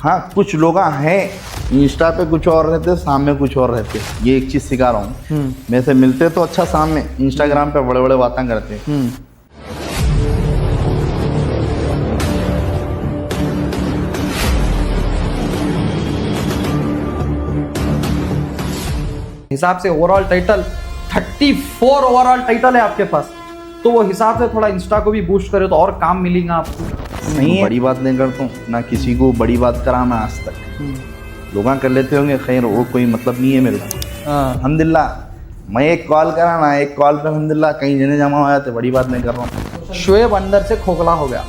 हाँ, कुछ लोग हैं इंस्टा पे कुछ और रहते, सामने कुछ और रहते। ये एक चीज सिखा रहा हूँ। मेरे से मिलते तो अच्छा, सामने इंस्टाग्राम पे बड़े बड़े बातें करते। हिसाब से ओवरऑल टाइटल 34 ओवरऑल टाइटल है आपके पास, तो वो हिसाब से थोड़ा इंस्टा को भी बूस्ट करे तो और काम मिलेगा आपको। नहीं, बड़ी बात नहीं करता हूँ ना, किसी को बड़ी बात कराना आज तक। लोग कर लेते होंगे, खैर वो कोई मतलब नहीं है मेरे को। अल्हम्दुलिल्लाह, मैं एक कॉल करा ना, एक कॉल पे अल्हम्दुलिल्लाह कहीं जने जमा हो जाते। बड़ी बात नहीं कर रहा हूँ। शोएब अंदर से खोखला हो गया,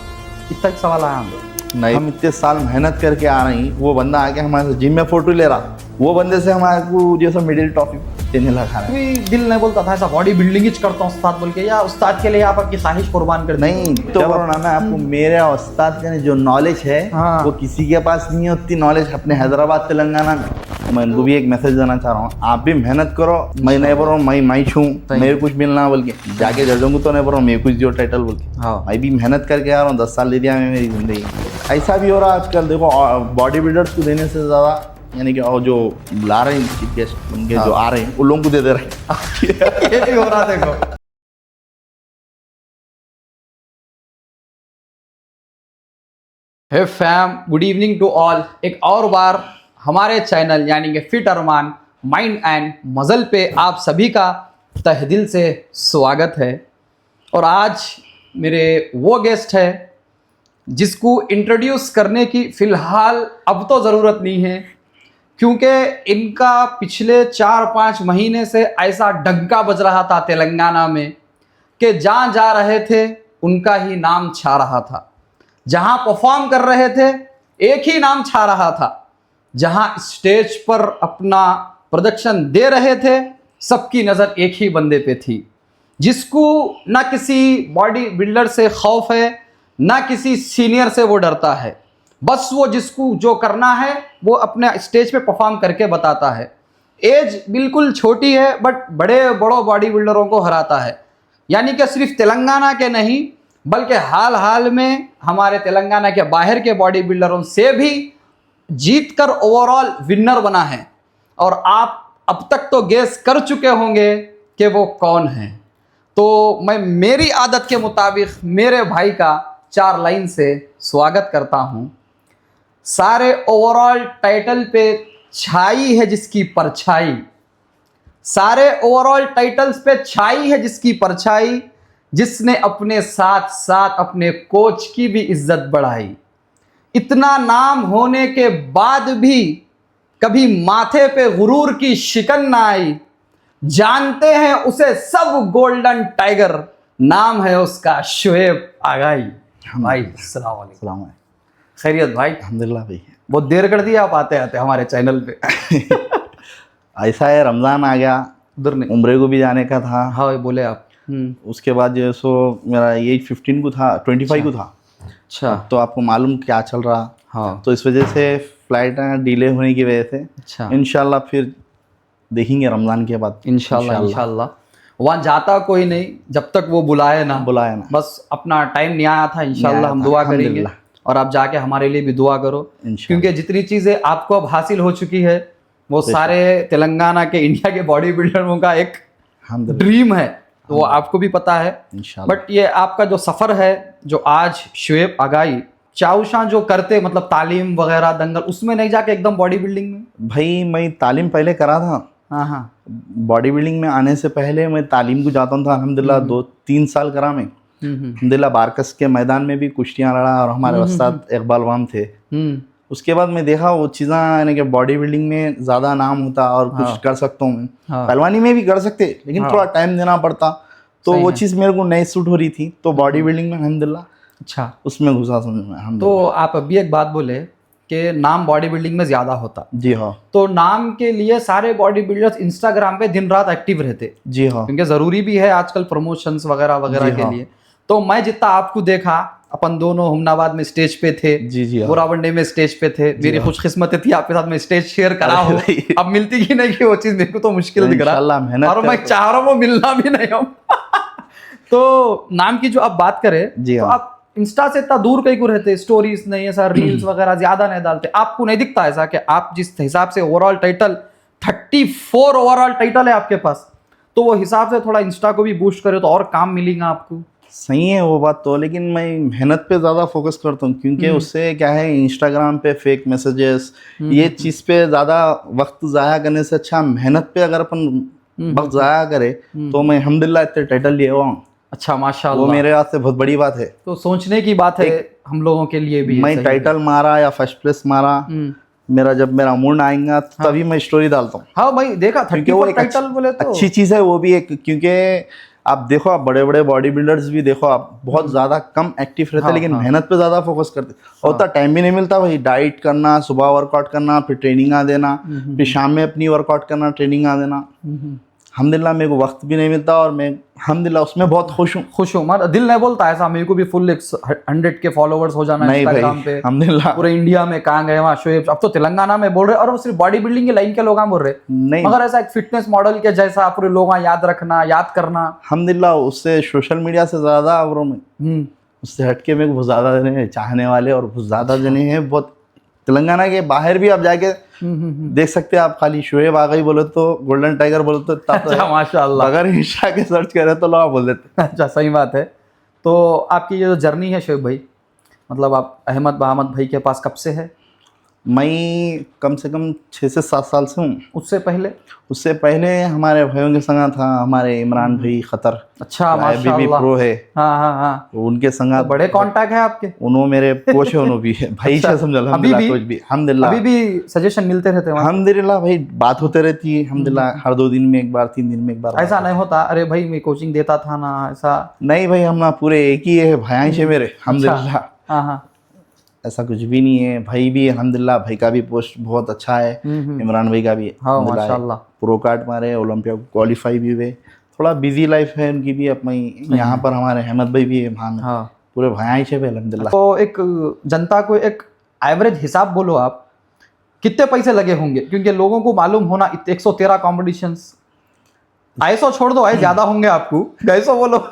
इतना एक सवाल आया हमको। नहीं, हम इतने साल मेहनत करके आ रहे हैं, वो बंदा आके हमारे से जिम में फोटो ले रहा, वो बंदे से हमारे को जैसा मिडिल टॉपिक देने लगा है। कोई दिल नहीं बोलता था ऐसा बॉडी बिल्डिंग ही करता हूँ उस्ताद बोल के, या उस्ताद के लिए आप आपकी ख्वाहिश कुर्बान कर नहीं तो ना, मैं आपको मेरे उस्ताद का जो नॉलेज है वो किसी के पास नहीं है उतनी नॉलेज अपने हैदराबाद तेलंगाना में। मैं इनको भी एक मैसेज देना चाह रहा हूँ, आप भी मेहनत करो। मैं नहीं बोल रहा हूँ मैं छूँ मेरे कुछ मिलना बोल के जाके जजोंगे, तो नहीं बोल रहा हूँ मैं कुछ दियो टाइटल बोल के। मैं भी मेहनत करके आ रहा हूँ, 10 साल दे दिया मैं मेरी जिंदगी। ऐसा भी हो रहा है आजकल, देखो बॉडी बिल्डर्स को देने से ज़्यादा, यानी कि और जो बुला रहे हैं चीफ गेस्ट उनके जो आ रहे हैं उन लोगों को दे दे रहे हैं। ये भी हो रहा देखो। Hey fam, good evening to all. एक और बार हमारे चैनल यानी कि फिट अरमान माइंड एंड मजल पे आप सभी का तहे दिल से स्वागत है। और आज मेरे वो गेस्ट है जिसको इंट्रोड्यूस करने की फ़िलहाल अब तो ज़रूरत नहीं है, क्योंकि इनका पिछले 4-5 महीने से ऐसा डंका बज रहा था तेलंगाना में कि जहाँ जा रहे थे उनका ही नाम छा रहा था। जहाँ परफॉर्म कर रहे थे एक ही नाम छा रहा था। जहाँ स्टेज पर अपना प्रदर्शन दे रहे थे सबकी नज़र एक ही बंदे पे थी, जिसको ना किसी बॉडी बिल्डर से खौफ है ना किसी सीनियर से वो डरता है। बस वो जिसको जो करना है वो अपने स्टेज पे परफॉर्म करके बताता है। एज बिल्कुल छोटी है बट बड़ों बॉडी बिल्डरों को हराता है। यानी कि सिर्फ तेलंगाना के नहीं बल्कि हाल में हमारे तेलंगाना के बाहर के बॉडी बिल्डरों से भी जीत कर ओवरऑल विनर बना है। और आप अब तक तो गेस कर चुके होंगे कि वो कौन है। तो मैं मेरी आदत के मुताबिक मेरे भाई का 4 लाइन से स्वागत करता हूँ। सारे ओवरऑल टाइटल पे छाई है जिसकी परछाई, सारे ओवरऑल टाइटल्स पे छाई है जिसकी परछाई, जिसने अपने साथ साथ अपने कोच की भी इज्जत बढ़ाई। इतना नाम होने के बाद भी कभी माथे पे गुरूर की शिकन ना आई। जानते हैं उसे सब गोल्डन टाइगर, नाम है उसका शोएब आगाई। भाई अस्सलाम वालेकुम। खैरियत भाई? अल्हम्दुलिल्लाह भाई। बहुत देर कर दी आप आते आते हमारे चैनल पे। ऐसा है, रमज़ान आ गया, उधर नहीं, उम्रे को भी जाने का था। हाँ बोले आप। उसके बाद जो सो मेरा एज 15 को था, 25 को था। अच्छा, तो आपको मालूम क्या चल रहा। हाँ तो इस वजह से फ्लाइट डिले होने की वजह से अच्छा, इंशाल्लाह फिर देखेंगे रमज़ान के बाद। इंशाल्लाह वहाँ जाता कोई नहीं जब तक वो बुलाए ना। बस अपना टाइम नहीं आया था, इंशाल्लाह हम दुआ करेंगे और आप जाके हमारे लिए भी दुआ करो, क्योंकि जितनी चीज़ें आपको अब हासिल हो चुकी है वो सारे तेलंगाना के, इंडिया के बॉडी बिल्डरों का एक ड्रीम है, तो वो आपको भी पता है। बट ये आपका जो सफ़र है, जो आज शोएब आगाई चाउशां जो करते, मतलब तालीम वगैरह दंगल, उसमें नहीं जाके एकदम बॉडी बिल्डिंग में? भाई मैं तालीम पहले करा था। हाँ, बॉडी बिल्डिंग में आने से पहले मैं तालीम को जाता था। अल्हम्दुलिल्लाह 2-3 साल करा मैं। अल्हम्दुलिल्लाह बारकस के मैदान में भी कुश्तियाँ लड़ा और हमारे उस्ताद इकबाल वाम थे। उसके बाद मैं देखा वो चीज़ें, यानी कि बॉडी बिल्डिंग में ज़्यादा नाम होता और कुछ कर सकता हूँ मैं। पहलवानी में भी कर सकते, लेकिन थोड़ा टाइम देना पड़ता, तो वो चीज़ मेरे को नहीं सूट हो रही थी। तो बॉडी बिल्डिंग में अल्हम्दुलिल्लाह अच्छा उसमें घुसा समझ में। तो आप अभी एक बात बोले कि नाम बॉडी बिल्डिंग में ज़्यादा होता। जी हाँ। तो नाम के लिए सारे बॉडी बिल्डर्स इंस्टाग्राम पे दिन रात एक्टिव रहते। जी हाँ, क्योंकि ज़रूरी भी है आजकल प्रमोशंस वगैरह वगैरह के लिए। तो मैं जितना आपको देखा, अपन दोनों हुमनाबाद में स्टेज पे थे, जी बुरावंडे में स्टेज पे थे। मेरी खुशकिस्मती थी आपके साथ में स्टेज शेयर करा हो। अब मिलती ही नहीं कि वो चीज़, मेरे को तो मुश्किल दिख रहा और मैं चाह रहा हूँ मिलना भी नहीं हो। तो नाम की जो आप बात करें, तो आप इंस्टा से इतना दूर कहीं को रहते, स्टोरीज नहीं ऐसा रील्स वगैरह ज्यादा नहीं डालते, आपको नहीं दिखता ऐसा कि आप जिस हिसाब से ओवरऑल टाइटल 34 ओवरऑल टाइटल है आपके पास, तो वो हिसाब से थोड़ा इंस्टा को भी बूस्ट करे तो और काम मिलेगा आपको। सही है वो बात तो, लेकिन मैं मेहनत पे ज़्यादा फोकस करता हूँ, क्योंकि उससे क्या है, इंस्टाग्राम पे फेक मैसेजेस ये चीज़ पे ज़्यादा वक्त ज़ाया करने से अच्छा मेहनत पे अगर अपन वक्त ज़ाया करे तो मैं अल्हम्दुलिल्लाह इतने टाइटल लिए हुआ हूँ। अच्छा वो माशाल्लाह, मेरे वास्ते बहुत बड़ी बात है। तो सोचने की बात है हम लोगों के लिए भी। मैं टाइटल मारा या फर्स्ट प्लेस मारा, जब मेरा मूड आएगा तभी मैं स्टोरी डालता हूँ। हाँ भाई देखा, क्योंकि वो 34 एक टाइटल बोले तो अच्छी चीज़ है वो भी एक, क्योंकि आप देखो, आप बड़े बड़े बॉडी बिल्डर्स भी देखो, आप बहुत ज़्यादा कम एक्टिव रहते हैं, लेकिन मेहनत पे ज़्यादा फोकस करते, और उतना टाइम भी नहीं मिलता भाई। डाइट करना, सुबह वर्कआउट करना, फिर ट्रेनिंग आ देना, फिर शाम में अपनी वर्कआउट करना, ट्रेनिंग आ देना। अल्हम्दुलिल्लाह मेरे को वक्त भी नहीं मिलता, और मैं अल्हम्दुलिल्लाह उसमें बहुत खुश हूँ। मतलब दिल नहीं बोलता ऐसा मेरे को भी फुल 100 के फॉलोवर्स हो जाना नहीं इंस्टाग्राम भाई, पे। अल्हम्दुलिल्लाह पूरे इंडिया में कहाँ गए वहाँ शोएब, अब तो तेलंगाना में बोल रहे, और वो सिर्फ बॉडी बिल्डिंग की लाइन के लोग बोल रहे, नहीं, मगर ऐसा एक फिटनेस मॉडल के जैसा पूरे लोग याद रखना, याद करना। अल्हम्दुलिल्लाह उससे सोशल मीडिया से ज़्यादा उससे हटके मेरे को बहुत ज़्यादा जने हैं चाहने वाले, और बहुत ज़्यादा जने हैं। बहुत तेलंगाना के बाहर भी आप जाके देख सकते हैं, आप खाली शोएब आ गई बोले तो, गोल्डन टाइगर बोले तो अच्छा माशाल्लाह, अगर इंस्टा के सर्च करें तो लोग बोल देते। अच्छा सही बात है। तो आपकी ये जो जर्नी है शोएब भाई, मतलब आप अहमद बहामद भाई के पास कब से है? मैं कम से कम 6 से 7 साल से हूँ। उससे पहले हमारे भाइयों के संग था, हमारे इमरान भाई खतर, अच्छा IFBB प्रो है, हाँ तो उनके संग तो बड़े कांटेक्ट है आपके। उन्होंने मेरे कोच है, उन्होंने भी है भाई से समझ लो। अल्हम्दुलिल्लाह कोच भी, अल्हम्दुलिल्लाह अभी भी सजेशन मिलते रहते हैं अल्हम्दुलिल्लाह भाई, बात होते रहती है अल्हम्दुलिल्लाह, हर 2 दिन में एक बार, 3 दिन में एक बार। ऐसा नहीं होता अरे भाई मैं कोचिंग देता था ना, ऐसा नहीं भाई, हम ना पूरे एक ही है, भाई से मेरे अल्हम्दुलिल्लाह। हाँ ऐसा कुछ भी नहीं है। भाई भी अल्हम्दुलिल्लाह, भाई का भी पोस्ट बहुत अच्छा है, इमरान भाई का भी हाँ माशाल्लाह, प्रो कार्ड मारे, ओलंपिया क्वालिफाई भी हुए। थोड़ा बिजी लाइफ है उनकी भी, अपनी यहाँ पर हमारे अहमद भाई भी है वहाँ में, पूरे भाई से अल्हम्दुलिल्लाह। तो एक जनता को एक एवरेज हिसाब बोलो आप, कितने पैसे लगे होंगे, क्योंकि लोगों को मालूम होना 113 कॉम्पिटिशंस, ISO छोड़ दो, आए ज्यादा होंगे आपको, ISO बोलो।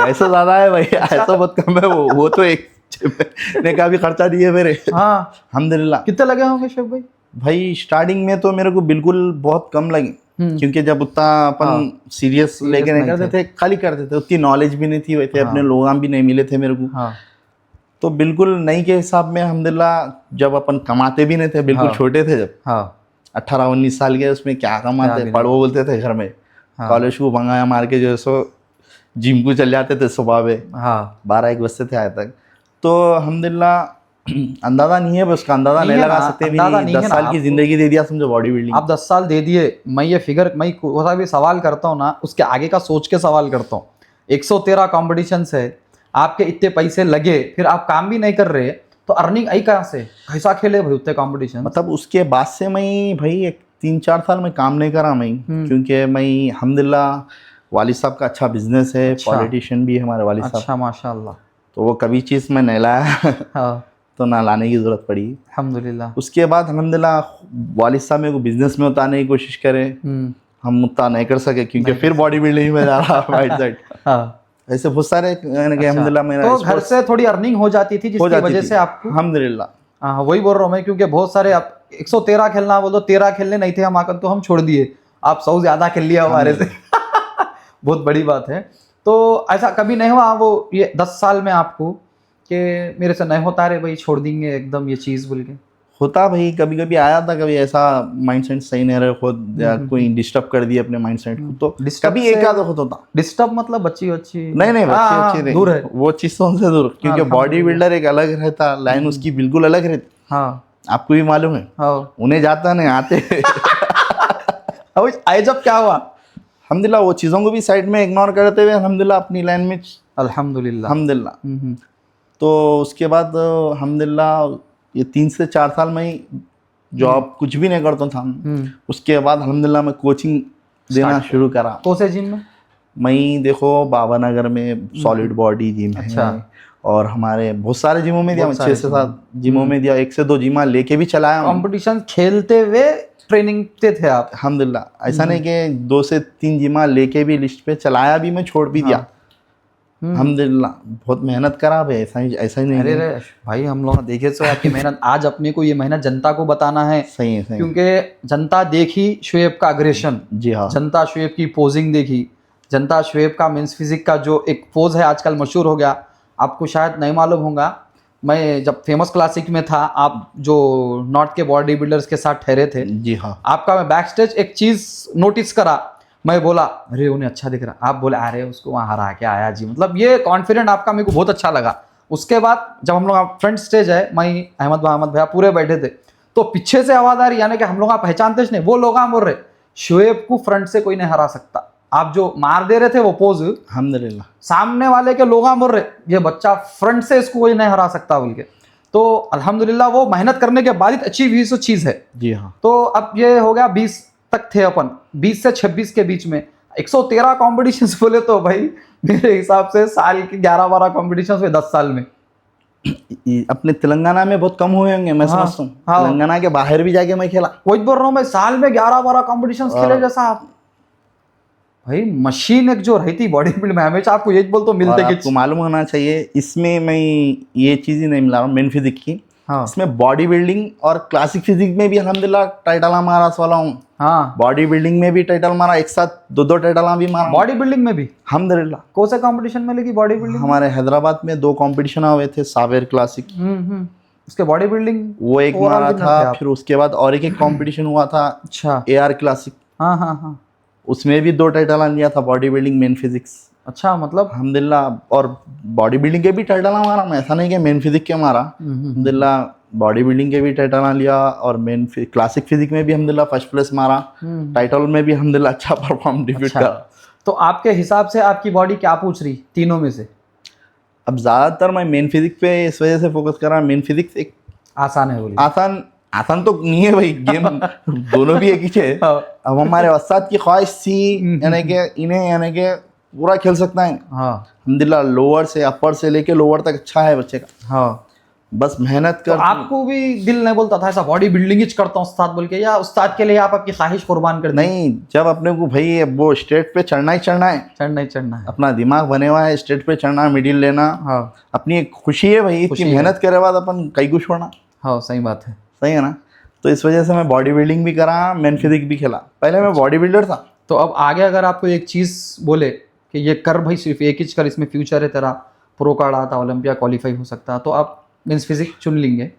ISO ज्यादा है भाई, ISO बहुत कम है, वो तो एक ने का भी खर्चा दिए मेरे। हाँ अल्हम्दुलिल्लाह। कितने लगे होंगे शोएब भाई? भाई स्टार्टिंग में तो मेरे को बिल्कुल बहुत कम लगे, क्योंकि जब उतना अपन सीरियस लेके नहीं करते थे, खाली करते थे, उतनी नॉलेज भी नहीं थी वैसे, अपने लोग भी नहीं मिले थे मेरे को, तो बिल्कुल नहीं के हिसाब में अल्हम्दुलिल्लाह। जब अपन कमाते भी नहीं थे, बिल्कुल छोटे थे, जब 18-19 साल के, उसमें क्या कमाते, पढ़ो बोलते थे घर में, कॉलेज को भंगाया मार के जो सो जिम को चल जाते थे सुबह में, 12-1 बजते थे आए तक। तो अल्हम्दुलिल्लाह अंदाजा नहीं है, बस का अंदाजा नहीं लगा सकते भी नहीं। 10 साल की जिंदगी दे दिया समझो बॉडी बिल्डिंग। आप 10 साल दे दिए, मैं ये फिगर, मैं कोई भी सवाल करता हूँ ना, उसके आगे का सोच के सवाल करता हूँ। 113 कॉम्पिटिशन है, आपके इतने पैसे लगे, फिर आप काम भी नहीं कर रहे, तो अर्निंग आई कहाँ से, कैसा खेले भाई उतने कॉम्पिटिशन? मतलब उसके बाद से मैं भाई 3-4 साल में काम नहीं करा मैं, क्योंकि मैं अल्हम्दुलिल्लाह वालिद साहब का अच्छा बिजनेस है, पॉलिटिशियन भी है हमारे वालिद साहब। अच्छा माशाल्लाह। तो वो कभी चीज़ में नहीं लाया तो ना लाने की ज़रूरत पड़ी अल्हम्दुलिल्लाह। उसके बाद अल्हम्दुलिल्लाह वालिद साहब मेरे को बिजनेस में उतारने की कोशिश करे, हम उतना नहीं कर सके, क्योंकि फिर बॉडी बिल्डिंग में जा रहा राइट साइड। ऐसे बहुत सारे अल्हम्दुलिल्लाह मेरा तो घर से थोड़ी अर्निंग हो जाती थी, जिसकी वजह से आपको अल्हम्दुलिल्लाह। हाँ वही बोल रहा हूँ मैं, क्योंकि बहुत सारे आप 113 खेलना बोलो, 13 खेलने नहीं थे हम आकर, तो हम छोड़ दिए, आप 100 ज्यादा खेल लिया हमारे से। बहुत बड़ी बात है। तो ऐसा कभी नहीं हुआ वो ये 10 साल में आपको कि मेरे से नहीं होता, रे भाई छोड़ देंगे एकदम ये चीज़ बोल के? होता भाई, कभी कभी आया था, कभी ऐसा माइंडसेट सही नहीं रहे खुद, या कोई डिस्टर्ब कर दिया अपने माइंडसेट को, तो कभी एक आधा खुद होता। डिस्टर्ब मतलब बच्ची नहीं बच्ची अच्छी दूर है, वो चीज़ों से दूर, क्योंकि बॉडी बिल्डर एक अलग रहता, लाइन उसकी बिल्कुल अलग रहती। आपको भी मालूम है, उन्हें जाता नहीं आते। आए जब क्या हुआ, अल्हम्दुलिल्लाह वो चीज़ों को भी साइड में इग्नोर करते हुए अल्हम्दुलिल्लाह अपनी लाइन में अल्हम्दुलिल्लाह। तो उसके बाद अल्हम्दुलिल्लाह ये 3 से 4 साल में ही जॉब कुछ भी नहीं करता था। उसके बाद अल्हम्दुलिल्लाह मैं कोचिंग देना शुरू करा। कौन से जिम में? मैं देखो बाबा नगर में सॉलिड बॉडी जिम है, और हमारे बहुत सारे जिमों में दिया, 6 से 7 जिमों में दिया, 1 से 2 जिमा लेके भी चलाया। कॉम्पिटिशन खेलते हुए ट्रेनिंग पे थे आप? अल्हम्दुलिल्लाह, ऐसा नहीं कि 2 से 3 जिमा लेके भी लिस्ट पे चलाया भी, मैं छोड़ भी दिया। अल्हम्दुलिल्लाह बहुत मेहनत करा भाई, ऐसा ही नहीं अरे है। रे भाई, हम लोग देखे तो आपकी मेहनत, आज अपने को ये मेहनत जनता को बताना है, सही है, सही है। क्योंकि जनता देखी शुएब का अग्रेशन, जी हाँ, जनता शुएब की पोजिंग देखी, जनता शुएब का मेंस फिजिक का जो एक पोज है आजकल मशहूर हो गया। आपको शायद नहीं मालूम होगा, मैं जब फेमस क्लासिक में था, आप जो नॉर्थ के बॉडी बिल्डर्स के साथ ठहरे थे, जी हाँ, आपका मैं बैक स्टेज एक चीज नोटिस करा, मैं बोला अरे उन्हें अच्छा दिख रहा, आप बोले अरे उसको वहाँ हरा के आया जी, मतलब ये कॉन्फिडेंट आपका मेरे को बहुत अच्छा लगा। उसके बाद जब हम लोग फ्रंट स्टेज है, मैं अहमद भैया पूरे बैठे थे, तो पीछे से आवाज आ रही, यानी कि हम लोग पहचानते नहीं, वो लोग बोल रहे शुएब को फ्रंट से कोई नहीं हरा सकता, आप जो मार दे रहे थे वो पोज, अल्हम्दुलिल्लाह सामने वाले के लोग बोल रहे ये बच्चा फ्रंट से इसको कोई नहीं हरा सकता बोल के। तो अल्हम्दुलिल्लाह वो मेहनत करने के बाद ही अचीव हुई सो चीज़ है। जी हाँ। तो अब ये हो गया 20 तक थे अपन, 20 से 26 के बीच में 113 कॉम्पिटिशन्स बोले तो भाई मेरे हिसाब से साल के 11-12 कॉम्पिटिशन्स हुए 10 साल में। अपने तेलंगाना में बहुत कम हुए होंगे, मैं हाँ, समझता हूँ। हाँ। तेलंगाना के बाहर भी जाके मैं खेला। वही बोल रहा हूँ मैं, साल में 11-12 कॉम्पिटिशन्स खेले जैसा आप भाई मशीन एक जो रहती बॉडी बिल्ड में, हमेशा आपको यही बोल तो और मिलते आपको मालूम होना चाहिए, इसमें मैं ये चीज़ ही नहीं मिला रहा हूँ मेन फिजिक की। हाँ इसमें बॉडी बिल्डिंग और क्लासिक फिजिक में भी अल्हम्दुलिल्लाह टाइटल मारा वाला हूँ। हाँ, बॉडी बिल्डिंग में भी टाइटल मारा, एक साथ दो टाइटल भी मारा। बॉडी बिल्डिंग में भी अल्हम्दुलिल्लाह। कौन सा कंपटीशन में लगी बॉडी बिल्डिंग? हमारे हैदराबाद में 2 कंपटीशन हुए थे, सावेर क्लासिक, उसके बॉडी बिल्डिंग वो एक overall मारा winner था। थे आप। फिर उसके बाद और एक कंपटीशन हुआ था, अच्छा, AR क्लासिक, हाँ हाँ हाँ, उसमें भी 2 टाइटल लिया था, बॉडी बिल्डिंग, मेन फिजिक्स। अच्छा मतलब अल्हम्दुलिल्लाह। और बॉडी बिल्डिंग के भी टाइटल मारा मैं, ऐसा नहीं कि मेन फिजिक के मारा। अल्हम्दुलिल्लाह बॉडी बिल्डिंग के भी टाइटल लिया, और मेन क्लासिक फिजिक में भी अल्हम्दुलिल्लाह फर्स्ट प्लेस मारा। टाइटल में भी अल्हम्दुलिल्लाह अच्छा परफॉर्म डिफीट अच्छा। करा। तो आपके हिसाब से आपकी बॉडी क्या पूछ रही तीनों में से? अब ज़्यादातर मैं मेन फिजिक पे इस वजह से फोकस कर रहा हूँ, मेन फिजिक्स एक आसान है बोलिए। आसान तो नहीं है भाई, गेम दोनों भी एक ही है। हाँ। अब हमारे उस्ताद की ख्वाहिश थी यानी कि इन्हें यानी कि पूरा खेल सकता है। हाँ अल्हम्दुलिल्लाह लोअर से अपर से लेके लोअर तक अच्छा है बच्चे का, हाँ। बस मेहनत तो कर। आपको भी दिल नहीं बोलता था ऐसा बॉडी बिल्डिंग ही करता हूँ उस्ताद बोल के, या उस्ताद के लिए आप आपकी ख्वाहिश कुर्बान कर दी? नहीं, जब अपने को भाई वो स्टेट पे चढ़ना ही चढ़ना है, चढ़ना ही चढ़ना है। अपना दिमाग बने हुआ है स्टेट पे चढ़ना, मिडिल लेना, हाँ अपनी एक खुशी है भाई, खुशी इतनी है। मेहनत करे बाद अपन कई को छोड़ना, हाँ, सही बात है। सही है ना। तो इस वजह से मैं बॉडी बिल्डिंग भी करा, मेन फिजिक भी खेला। पहले मैं बॉडी बिल्डर था। तो अब आगे अगर आपको एक चीज़ बोले कि ये कर भाई, सिर्फ एक ही कर, इसमें फ्यूचर है तेरा, प्रो कार्ड आता, ओलंपिया क्वालिफाई हो सकता है, तो आप मेंस फिजिक चुन लेंगे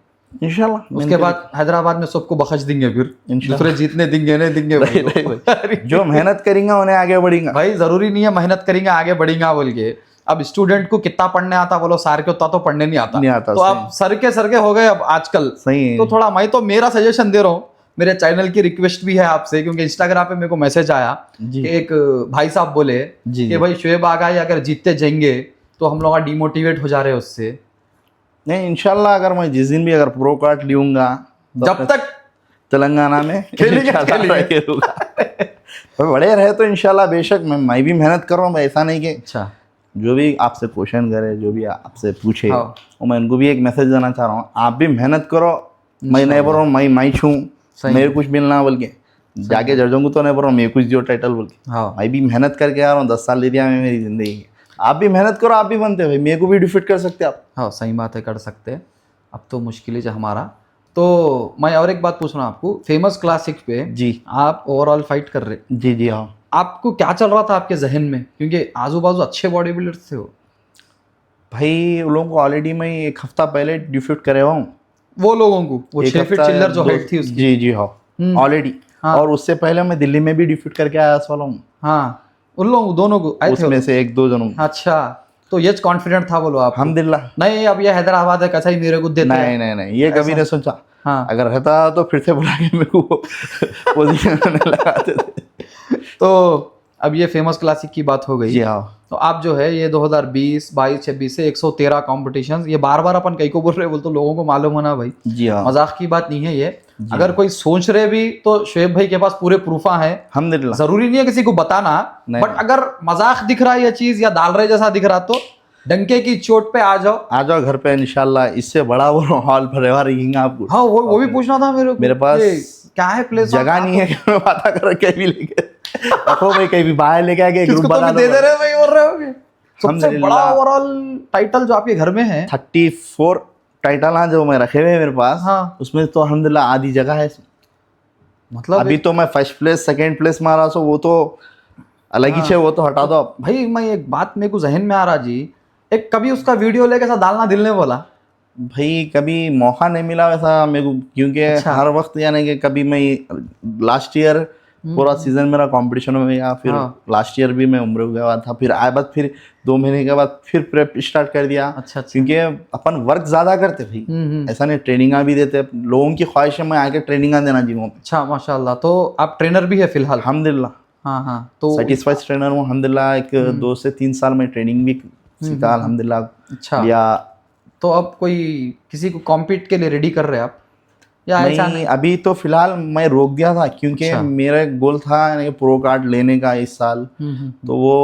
इंशाल्लाह। उसके बाद हैदराबाद में सबको बख्श देंगे, फिर इंशाल्लाह। दूसरे जीतने देंगे नहीं देंगे भाई। भाई जो मेहनत करेंगे उन्हें आगे बढ़ेंगे भाई जरूरी नहीं है मेहनत करेंगे आगे बढ़ेंगे बोल के। अब स्टूडेंट को कितना पढ़ने आता बोलो, सार के उतना तो पढ़ने नहीं आता। नहीं आता, तो आप सर के हो गए अब आजकल। सही है। तो थोड़ा मैं तो मेरा सजेशन दे रहा हूँ, मेरे चैनल की रिक्वेस्ट भी है आपसे, क्योंकि इंस्टाग्राम पे मेरे को मैसेज आया जी। कि एक भाई साहब बोले जी, कि भाई शुएब आगा अगर जीतते जाएंगे तो हम लोग डिमोटिवेट हो जा रहे हैं उससे। नहीं, इंशाल्लाह अगर मैं जिस दिन भी अगर प्रो कार्ड लूंगा जब तक तेलंगाना में खेलेंगे। खेलूंगा। बड़े रहे तो इंशाल्लाह बेशक मैं भी मेहनत कर रहा हूँ। ऐसा नहीं कि अच्छा, जो भी आपसे क्वेश्चन करे, जो भी आपसे पूछे, हाँ। और मैं उनको भी एक मैसेज देना चाह रहा हूँ, आप भी मेहनत करो। मैं नहीं बोल रहा हूँ मैं छूँ सही मेरे कुछ मिलना बोल के, जाके जज दूंगा तो नहीं बोल रहा हूँ मैं कुछ जो टाइटल बोल के। हाँ मैं भी मेहनत करके आ रहा हूँ, 10 साल एरिया में मेरी ज़िंदगी की। आप भी मेहनत करो, आप भी बनते हो भाई, मेरे को भी डिफीट कर सकते आप। हाँ, सही बात है, कर सकते हैं। अब तो मुश्किल है हमारा। तो मैं और एक बात पूछ रहा हूँ आपको, फेमस क्लासिक पे जी आप ओवरऑल फाइट कर रहे, जी जी हाँ। आपको क्या चल रहा था आपके जहन में, क्योंकि आजू बाजू अच्छे बॉडी बिल्डर्स थे वो? भाई उन लोगों को ऑलरेडी मैं 1 हफ्ता पहले डिफ्यूट करे हुआ हूँ। वो लोगों को वो 6 फीट चिल्लर जो हाइट थी उसकी? जी जी हाँ, ऑलरेडी। हाँ। और उससे पहले मैं दिल्ली में भी डिफ्यूट करके आया वाला हूँ, हाँ, उन लोगों दोनों को आए थे उसमें से 1-2 जनों। अच्छा, तो ये कॉन्फिडेंट था बोलो आप? अल्हम्दुलिल्लाह। नहीं, अब ये हैदराबाद है कैसा ही मेरे को देते हैं। नहीं, ये कभी नहीं सोचा। हाँ। अगर रहता तो फिर से बुला के मेरे को पोजीशन में लगाते थे। तो अब ये फेमस क्लासिक की बात हो गई। जी हाँ। तो आप जो है ये 2020, 22, 26 से 113 कॉम्पिटिशन, ये बार बार अपन कई को बोल रहे बोल, तो लोगों को मालूम होना भाई, जी हाँ, मजाक की बात नहीं है ये। अगर कोई सोच रहे भी तो शुएब भाई के पास पूरे प्रूफा है। अल्हम्दुलिल्लाह। जरूरी नहीं है किसी को बताना, नहीं। बट अगर मजाक दिख रहा है ये चीज या डाल रहे जैसा दिख रहा तो डंके की चोट पे आ जाओ घर पे इंशाल्लाह। इससे बड़ा वो हॉल भरेवा रहेगा आपको। हाँ, वो भी पूछना था मेरे को। मेरे पास ये क्या है प्लेस, जगह नहीं है कि मैं बात कर कहीं भी लेके रखो भाई, कहीं भी बाहर लेके आके ग्रुप किसको तो बना भी दे दे रहे हो भाई, बोल रहे होगे। सबसे बड़ा ओवरऑल टाइटल जो आपके घर में है 34 टाइटल हैं जो मैं रखे हुए हैं मेरे पास। हाँ। उसमें तो अल्हम्दुलिल्लाह आधी जगह है इसमें। मतलब अभी तो मैं फर्स्ट प्लेस सेकंड प्लेस मारा, सो वो तो अलग ही हाँ। है, वो तो हटा दो आप। भाई मैं एक बात मेरे को जहन में आ रहा जी, एक कभी उसका वीडियो लेके ऐसा डालना दिल ने बोला? भाई कभी मौका नहीं मिला वैसा मेरे को, क्योंकि अच्छा। हर वक्त यानी कि कभी मैं लास्ट ईयर पूरा सीजन मेरा कंपटीशन में गया, फिर हाँ। लास्ट ईयर भी मैं उम्र गया हुआ था, फिर आए बाद फिर 2 महीने के बाद फिर प्रेप स्टार्ट कर दिया। अच्छा अच्छा। क्योंकि अपन वर्क ज़्यादा करते भाई, ऐसा नहीं ट्रेनिंगा भी देते, लोगों की ख्वाहिश है मैं आके ट्रेनिंगा देना जिमों में। अच्छा माशाल्लाह, तो आप ट्रेनर भी है फिलहाल? अल्हम्दुलिल्लाह हाँ हाँ। तो सेटिस्फाइड ट्रेनर हूँ अल्हम्दुलिल्लाह। एक 2 से 3 साल में ट्रेनिंग भी सीखा अल्हम्दुलिल्लाह। अच्छा, या तो अब कोई किसी को कॉम्पीट के लिए रेडी कर रहे हैं आप या ऐसा नहीं, नहीं? अभी तो फिलहाल मैं रोक दिया था, क्योंकि अच्छा। मेरा गोल था यानी प्रो कार्ड लेने का इस साल। तो वो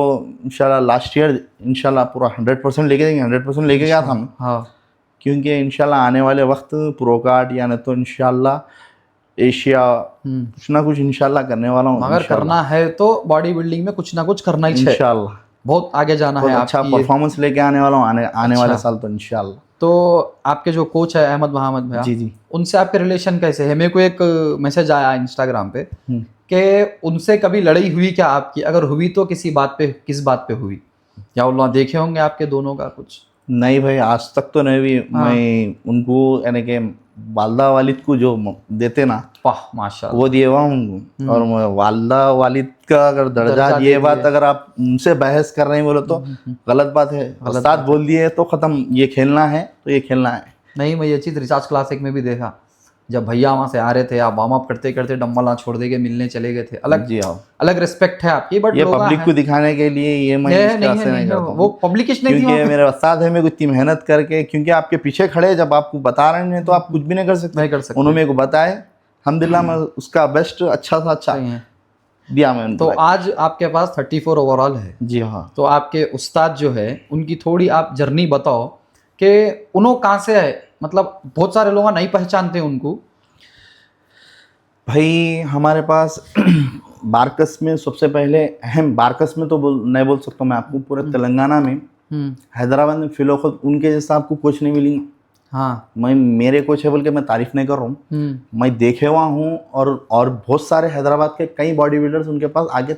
इंशाल्लाह लास्ट ईयर इंशाल्लाह पूरा 100% लेके देंगे, 100% लेके गया था मैं। हाँ। क्योंकि इंशाल्लाह आने वाले वक्त प्रो कार्ड या न तो इंशाल्लाह एशिया कुछ ना कुछ इंशाल्लाह करने वाला हूँ। मगर करना है तो बॉडी बिल्डिंग में कुछ ना कुछ करना ही चाहिए, इंशाल्लाह बहुत आगे जाना है बहुत अच्छा आपकी ये। परफॉर्मेंस लेके आने वाला हूँ आने वाले अच्छा। साल तो इंशाल्लाह। तो आपके जो कोच है अहमद मोहम्मद भैया, जी जी। उनसे आपके रिलेशन कैसे है? मेरे को एक मैसेज आया इंस्टाग्राम पे कि उनसे कभी लड़ाई हुई क्या आपकी? अगर हुई तो किसी बात पे, किस बात पे हुई? या उल्लाह देखे होंगे आपके दोनों का कुछ? नहीं भाई आज तक तो नहीं भी। हाँ। मैं उनको यानी कि वालदा वालिद को जो देते ना वाह माशाल्लाह। वो दिए हुआ हूँ। और मैं वालदा वालिद का अगर दर्जा दर्जा ये दे बात दिए। अगर आप उनसे बहस कर रहे हैं बोलो तो गलत बात है। उस्ताद बोल दिए तो ख़त्म, ये खेलना है तो ये खेलना है। नहीं, मैं ये चीज़ रिचार्ज क्लासिक में भी देखा, जब भैया वहाँ से आ रहे थे, आप वार्म अप करते करते डम्बल ना छोड़ देके मिलने चले गए थे। अलग जी हाँ, अलग रिस्पेक्ट है आपकी, बट ये लोग पब्लिक को दिखाने के लिए ये मैं इस तरह से नहीं करता हूँ। वो पब्लिकेशन नहीं थी क्योंकि वहाँ पे। मेरे उस्ताद है, मेरे को इतनी मेहनत करके, क्योंकि आपके पीछे खड़े जब आपको बता रहे हैं तो आप कुछ भी नहीं कर सकते। नहीं कर सकते। उन्होंने मेरे को बताए, अल्हम्दुलिल्लाह मैं उसका बेस्ट अच्छा था अच्छा सही है। दिया मैं उनको। तो आज आपके पास 34 ओवरऑल है। जी हाँ। तो आपके उस्ताद जो है उनकी थोड़ी आप जर्नी बताओ कि उन्हों कहाँ से है, मतलब बहुत सारे लोग नहीं पहचानते उनको। भाई हमारे पास बारकस में सबसे पहले अहम, बारकस में तो नहीं बोल सकता मैं आपको, पूरे तेलंगाना में हैदराबाद में फिलौखत उनके जैसा आपको कोच नहीं मिलेंगे। हाँ। मैं मेरे कोच है बोल के मैं तारीफ नहीं कर रहा हूँ, मैं देखे हुआ हूँ। और बहुत सारे हैदराबाद के कई बॉडी बिल्डर्स उनके पास आगे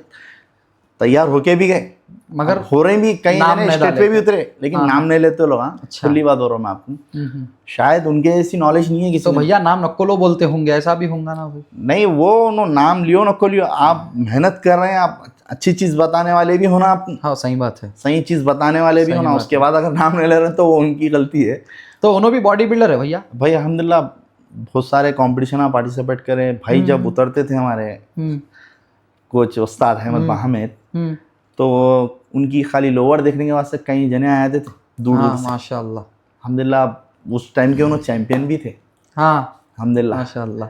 तैयार होके भी गए, मगर हो रहे भी, कई नाम जने नहीं स्टेट पे भी उतरे, लेकिन हाँ, नाम नहीं लेते लोग। हाँ अच्छा। खुली बात हो रहा हूँ मैं आपको, शायद उनके जैसी नॉलेज नहीं है किसी तो को। भैया नाम नक्को लो बोलते होंगे, ऐसा भी होगा ना भाई? नहीं, वो नो नाम लियो नको लियो, आप मेहनत कर रहे हैं, आप अच्छी चीज़ बताने वाले भी होना, आप हाँ सही बात है। सही चीज़ बताने वाले भी सही होना। बात उसके बाद अगर नाम नहीं ले रहे हैं तो वो उनकी गलती है। तो उन्होंने भी बॉडी बिल्डर है भैया? भाई अल्हम्दुलिल्लाह बहुत सारे कंपटीशन में पार्टिसिपेट करे भाई। जब उतरते थे हमारे कोच उस्ताद अहमद मोहम्मद, तो उनकी खाली लोअर देखने के वास्ते कई जने आए थे दूर दूर से। माशाल्लाह। अल्हम्दुलिल्लाह उस टाइम के उन्होंने चैंपियन भी थे। हाँ अल्हम्दुलिल्लाह। माशाल्लाह।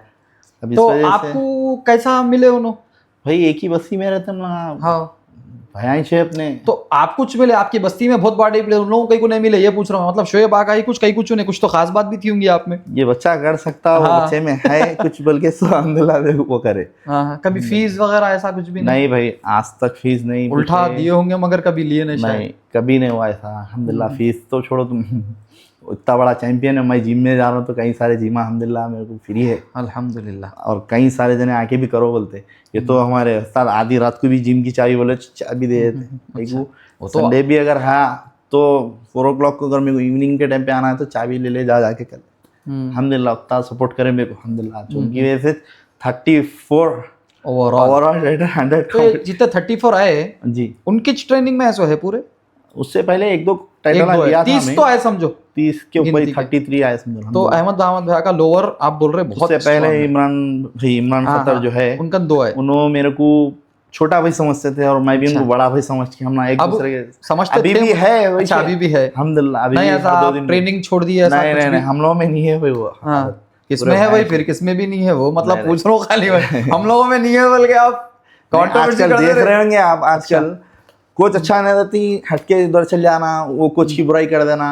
अब इस तो वजह से आपको कैसा मिले उन्होंने? भाई एक ही बस्ती में रहते हम ना। हाँ। भयाई से अपने। तो आप कुछ मिले आपकी बस्ती में? बहुत बॉडी बिल्डर उन लोगों को कहीं को नहीं मिले, ये पूछ रहा हूँ। मतलब शोएब आका ही कुछ कहीं कुछ नहीं, कुछ तो खास बात भी थी होंगी आप में। ये बच्चा कर सकता, वो बच्चे में है कुछ, बल्कि अल्हम्दुलिल्लाह वो करे। हाँ। कभी फीस वगैरह ऐसा कुछ भी नहीं? नहीं भाई आज तक फीस नहीं। उल्टा दिए होंगे मगर कभी लिए नहीं शायद। नहीं कभी नहीं हुआ ऐसा अल्हम्दुलिल्लाह। फीस तो छोड़ो तुम, इतना बड़ा चैंपियन है, मैं जिम में जा रहा हूँ तो कई सारे जिमा अल्हम्दुलिल्लाह मेरे को फ्री है अल्हम्दुलिल्लाह। और कई सारे जने आके भी करो बोलते। ये तो हमारे उस्ताद आधी रात को भी जिम की चाबी बोले चाबी दे देते। वो तो संडे भी अगर है तो 4 o'clock को अगर मेरे को इवनिंग के टाइम पे आना है तो चाबी ले जाके कर। अल्हम्दुलिल्लाह उस्ताद सपोर्ट करे मेरे को अल्हम्दुलिल्लाह। उनकी वजह से 34 ओवरऑल 100 तो ये जितने 34 आए जी। उनकी ट्रेनिंग में ऐसा है पूरे? उससे पहले 1-2 टाइटल लिया था 30 तो आए समझो, 30 के ऊपर 33 आए समझो। तो अहमद भैया का लोअर आप बोल रहे बहुत उससे पहले इमरान खतर जो है उनका 2 है। उन्होंने मेरे को छोटा भाई समझते थे और मैं भी उनको बड़ा भाई समझ के हम ना एक दूसरे के समझते अभी थे। भी है वैसे। अच्छा अभी भी है अल्हम्दुलिल्लाह। अभी नहीं भी ऐसा 2 दिन ट्रेनिंग छोड़ दी है ऐसा नहीं कुछ नहीं भी? नहीं हम लोगों में नहीं है भाई वो। हाँ किसमें है भाई फिर? किसमें भी नहीं है वो, मतलब पूछ रहा हूँ खाली भाई। हम लोगों में नहीं है बोल के आप आजकल देख रहे होंगे आप, आजकल कोच अच्छा नहीं रहती हटके उधर चल जाना, वो कोच की बुराई कर देना,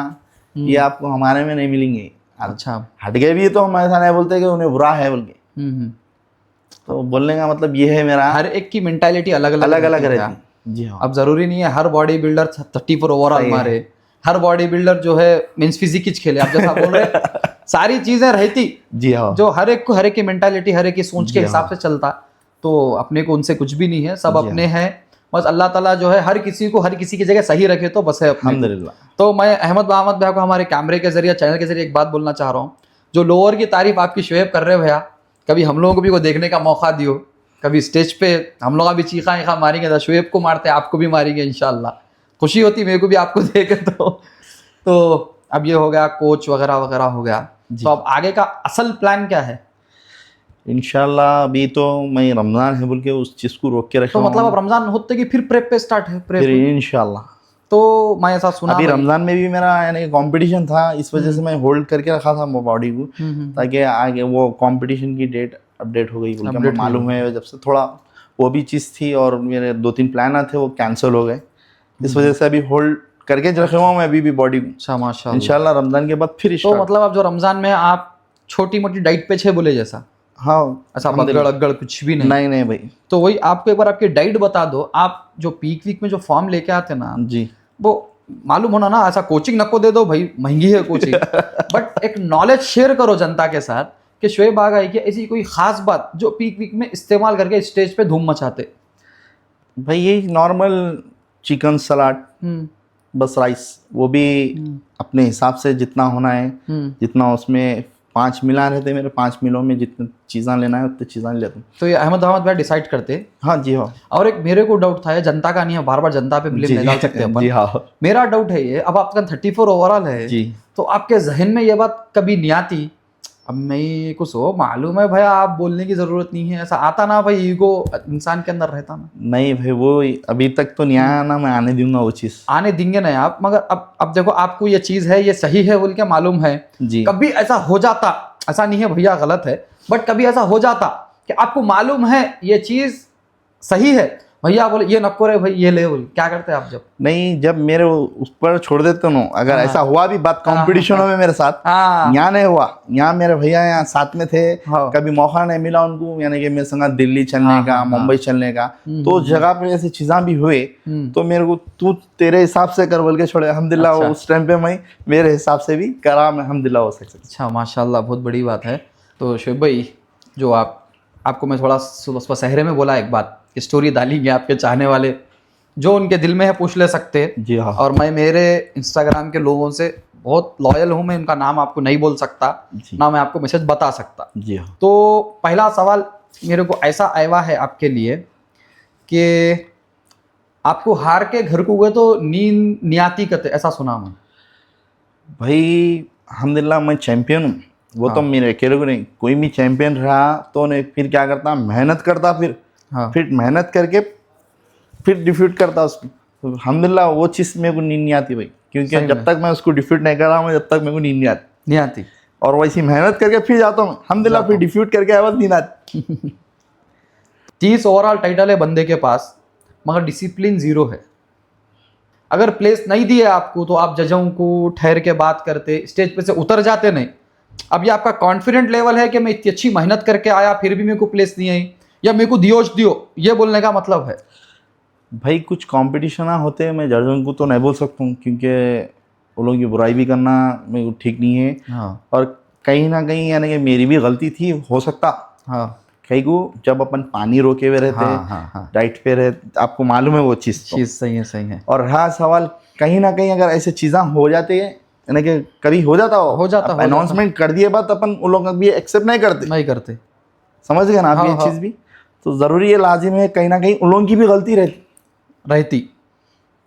ये आपको हमारे में नहीं मिलेंगे। अच्छा हट गए भी तो हम ऐसा नहीं बोलते कि उन्हें बुरा है बोल के। तो बोलने का मतलब ये है मेरा, हर एक की मेंटालिटी अलग अलग अलग अलग रहती। जी हाँ। अब जरूरी नहीं है हर बॉडी बिल्डर 34 ओवरऑल सही है। मारे, हर बॉडी बिल्डर जो है मीन्स फिजिक खेले, आप जैसा बोल रहे सारी चीजें रहती जी हाँ। जो हर एक को, हर एक की मेंटालिटी, हर एक की सोच के जी हिसाब हाँ। से चलता, तो अपने को उनसे कुछ भी नहीं है, सब जी अपने हैं। बस अल्लाह ताला जो है हर किसी को हर किसी की जगह सही रखे तो बस है अपने को। अल्हम्दुलिल्लाह। तो मैं अहमद भाई को हमारे कैमरे के जरिए, चैनल के जरिए एक बात बोलना चाह रहा हूँ, जो लोअर की तारीफ आपकी शोएब कर रहे हो भैया, कभी हम लोगों को भी वो देखने का मौका दियो, कभी स्टेज पे हम लोग भी चीखा मारेंगे, तो शोएब को मारते आपको भी मारेंगे इंशाल्लाह। खुशी होती मेरे को भी आपको देखे तो अब ये हो गया कोच वगैरह वगैरह हो गया, तो अब आगे का असल प्लान क्या है? इंशाल्लाह अभी तो मैं रमज़ान है बोल के उस चीज़ को रोक के रखा तो हूँ। मतलब अब रमजान होते कि फिर प्रेप पे स्टार्ट है? फिर प्रेप इंशाल्लाह। तो मैं ऐसा सुना अभी भाई। रमज़ान में भी मेरा यानी कंपटीशन था, इस वजह से मैं होल्ड करके रखा था बॉडी को, ताकि आगे वो कंपटीशन की डेट अपडेट हो गई बोल के हमें मालूम है। जब से थोड़ा वो भी चीज़ थी और मेरे 2-3 प्लान थे वो कैंसिल हो गए, इस वजह से अभी होल्ड करके रखा हुआ मैं अभी भी बॉडी को। अच्छा माशाल्लाह। इंशाल्लाह रमज़ान के बाद फिर तो स्टार्ट। मतलब अब जो रमजान में आप छोटी मोटी डाइट पे छे बोले जैसा, हाँ। ऐसा बगड़ अगड़ कुछ भी नहीं? नहीं नहीं भाई। तो वही आपको एक बार आपकी डाइट बता दो, आप जो पीक वीक में जो फॉर्म लेके आते ना, जी वो मालूम होना ना, ऐसा कोचिंग नको दे दो भाई, महंगी है कोचिंग बट एक नॉलेज शेयर करो जनता के साथ कि शोएब आगा है कि ऐसी कोई खास बात जो पीक वीक में इस्तेमाल करके स्टेज पे धूम मचाते। भाई यही नॉर्मल चिकन सलाद, बस राइस, वो भी अपने हिसाब से जितना होना है, जितना उसमें 5 मिला रहते मेरे, 5 मिलों में जितनी चीज़ें लेना है उतनी चीज़ें लेता हूँ। तो ये अहमद भाई डिसाइड करते। हाँ जी हाँ। और एक मेरे को डाउट था, ये जनता का नहीं है, बार बार जनता पे ब्लेम नहीं डाल सकते अपन। जी हाँ मेरा डाउट है ये, अब आपका 34 ओवरऑल है जी, तो आपके जहन में ये बात कभी नहीं आती, अब मैं कुछ हो मालूम है भैया, आप बोलने की जरूरत नहीं है, ऐसा आता ना भाई, ईगो इंसान के अंदर रहता ना? नहीं भाई वो अभी तक तो नहीं आया ना, मैं आने दूंगा वो चीज़। आने देंगे नहीं आप, मगर अब देखो आपको ये चीज है, ये सही है बोल के मालूम है जी। कभी ऐसा हो जाता, ऐसा नहीं है भैया गलत है, बट कभी ऐसा हो जाता कि आपको मालूम है ये चीज सही है, भैया बोले ये नको रे भाई ये ले, बोल क्या करते हैं आप? जब नहीं, जब मेरे उस पर छोड़ देते ना, अगर ऐसा हुआ भी बात कंपटीशनों में मेरे साथ, यहाँ नहीं हुआ, यहाँ मेरे भैया यहाँ साथ में थे, कभी मौका नहीं मिला उनको, यानी कि मेरे संग दिल्ली चलने का, मुंबई चलने का, तो उस जगह पे ऐसी चीज़ें भी हुए तो मेरे को तू तेरे हिसाब से कर बोल के छोड़े। अल्हम्दुलिल्लाह उस टाइम पे मैं मेरे हिसाब से भी करा, मैं अल्हम्दुलिल्लाह हो सकता। अच्छा माशाल्लाह, बहुत बड़ी बात है। तो शोएब भाई, जो आपको मैं थोड़ा सुबह सहरे में बोला एक बात, स्टोरी डालेंगे, आपके चाहने वाले जो उनके दिल में है पूछ ले सकते हैं। जी हाँ। और मैं मेरे इंस्टाग्राम के लोगों से बहुत लॉयल हूँ, मैं उनका नाम आपको नहीं बोल सकता, ना मैं आपको मैसेज बता सकता। जी हाँ। तो पहला सवाल मेरे को ऐसा आया है आपके लिए कि आपको हार के घर को गए तो नींद नियाती करते, ऐसा सुना मैं। भाई अल्हम्दुलिल्लाह मैं चैंपियन हूँ, वो तो मेरे अकेले को नहीं, कोई भी चैंपियन रहा तो ने फिर क्या करता, मेहनत करता, फिर मेहनत करके फिर डिफीट करता उसको। तो अल्हम्दुलिल्लाह वो चीज़ मेरे को नींद नहीं आती भाई, क्योंकि जब तक मैं उसको डिफीट नहीं कर रहा हूँ, जब तक मेरे को नींद नहीं आती। और वैसी मेहनत करके फिर जाता हूँ अल्हम्दुलिल्लाह, फिर डिफीट करके आया नींद आती। 30 ओवरऑल टाइटल है बंदे के पास, मगर डिसिप्लिन जीरो है। अगर प्लेस नहीं दिए आपको तो आप जजों को ठहर के बात करते, स्टेज पे से उतर जाते नहीं। अब ये आपका कॉन्फिडेंट लेवल है कि मैं इतनी अच्छी मेहनत करके आया फिर भी मेरे को प्लेस नहीं आई, या मेरे को दियो, ये बोलने का मतलब है? भाई कुछ कंपटीशन होते हैं, मैं जजों को तो नहीं बोल सकता हूँ, क्योंकि वो लोगों की बुराई भी करना मेरे को ठीक नहीं है। हाँ। और कहीं ना कहीं यानी कि मेरी भी गलती थी, हो सकता। हाँ। कहीं को जब अपन पानी रोके हुए रहते हैं, डाइट पे रहते, आपको मालूम है वो चीज़ सही है। और रहा सवाल कहीं ना कहीं अगर ऐसे चीज़ें हो जाती है, यानी कि कभी हो जाता अनाउंसमेंट कर दिए बात, अपन उन लोग भी एक्सेप्ट नहीं करते, समझ गए ना आप? ये चीज़ भी तो ज़रूरी है, लाजिम है, कहीं ना कहीं उन लोगों की भी गलती रहती,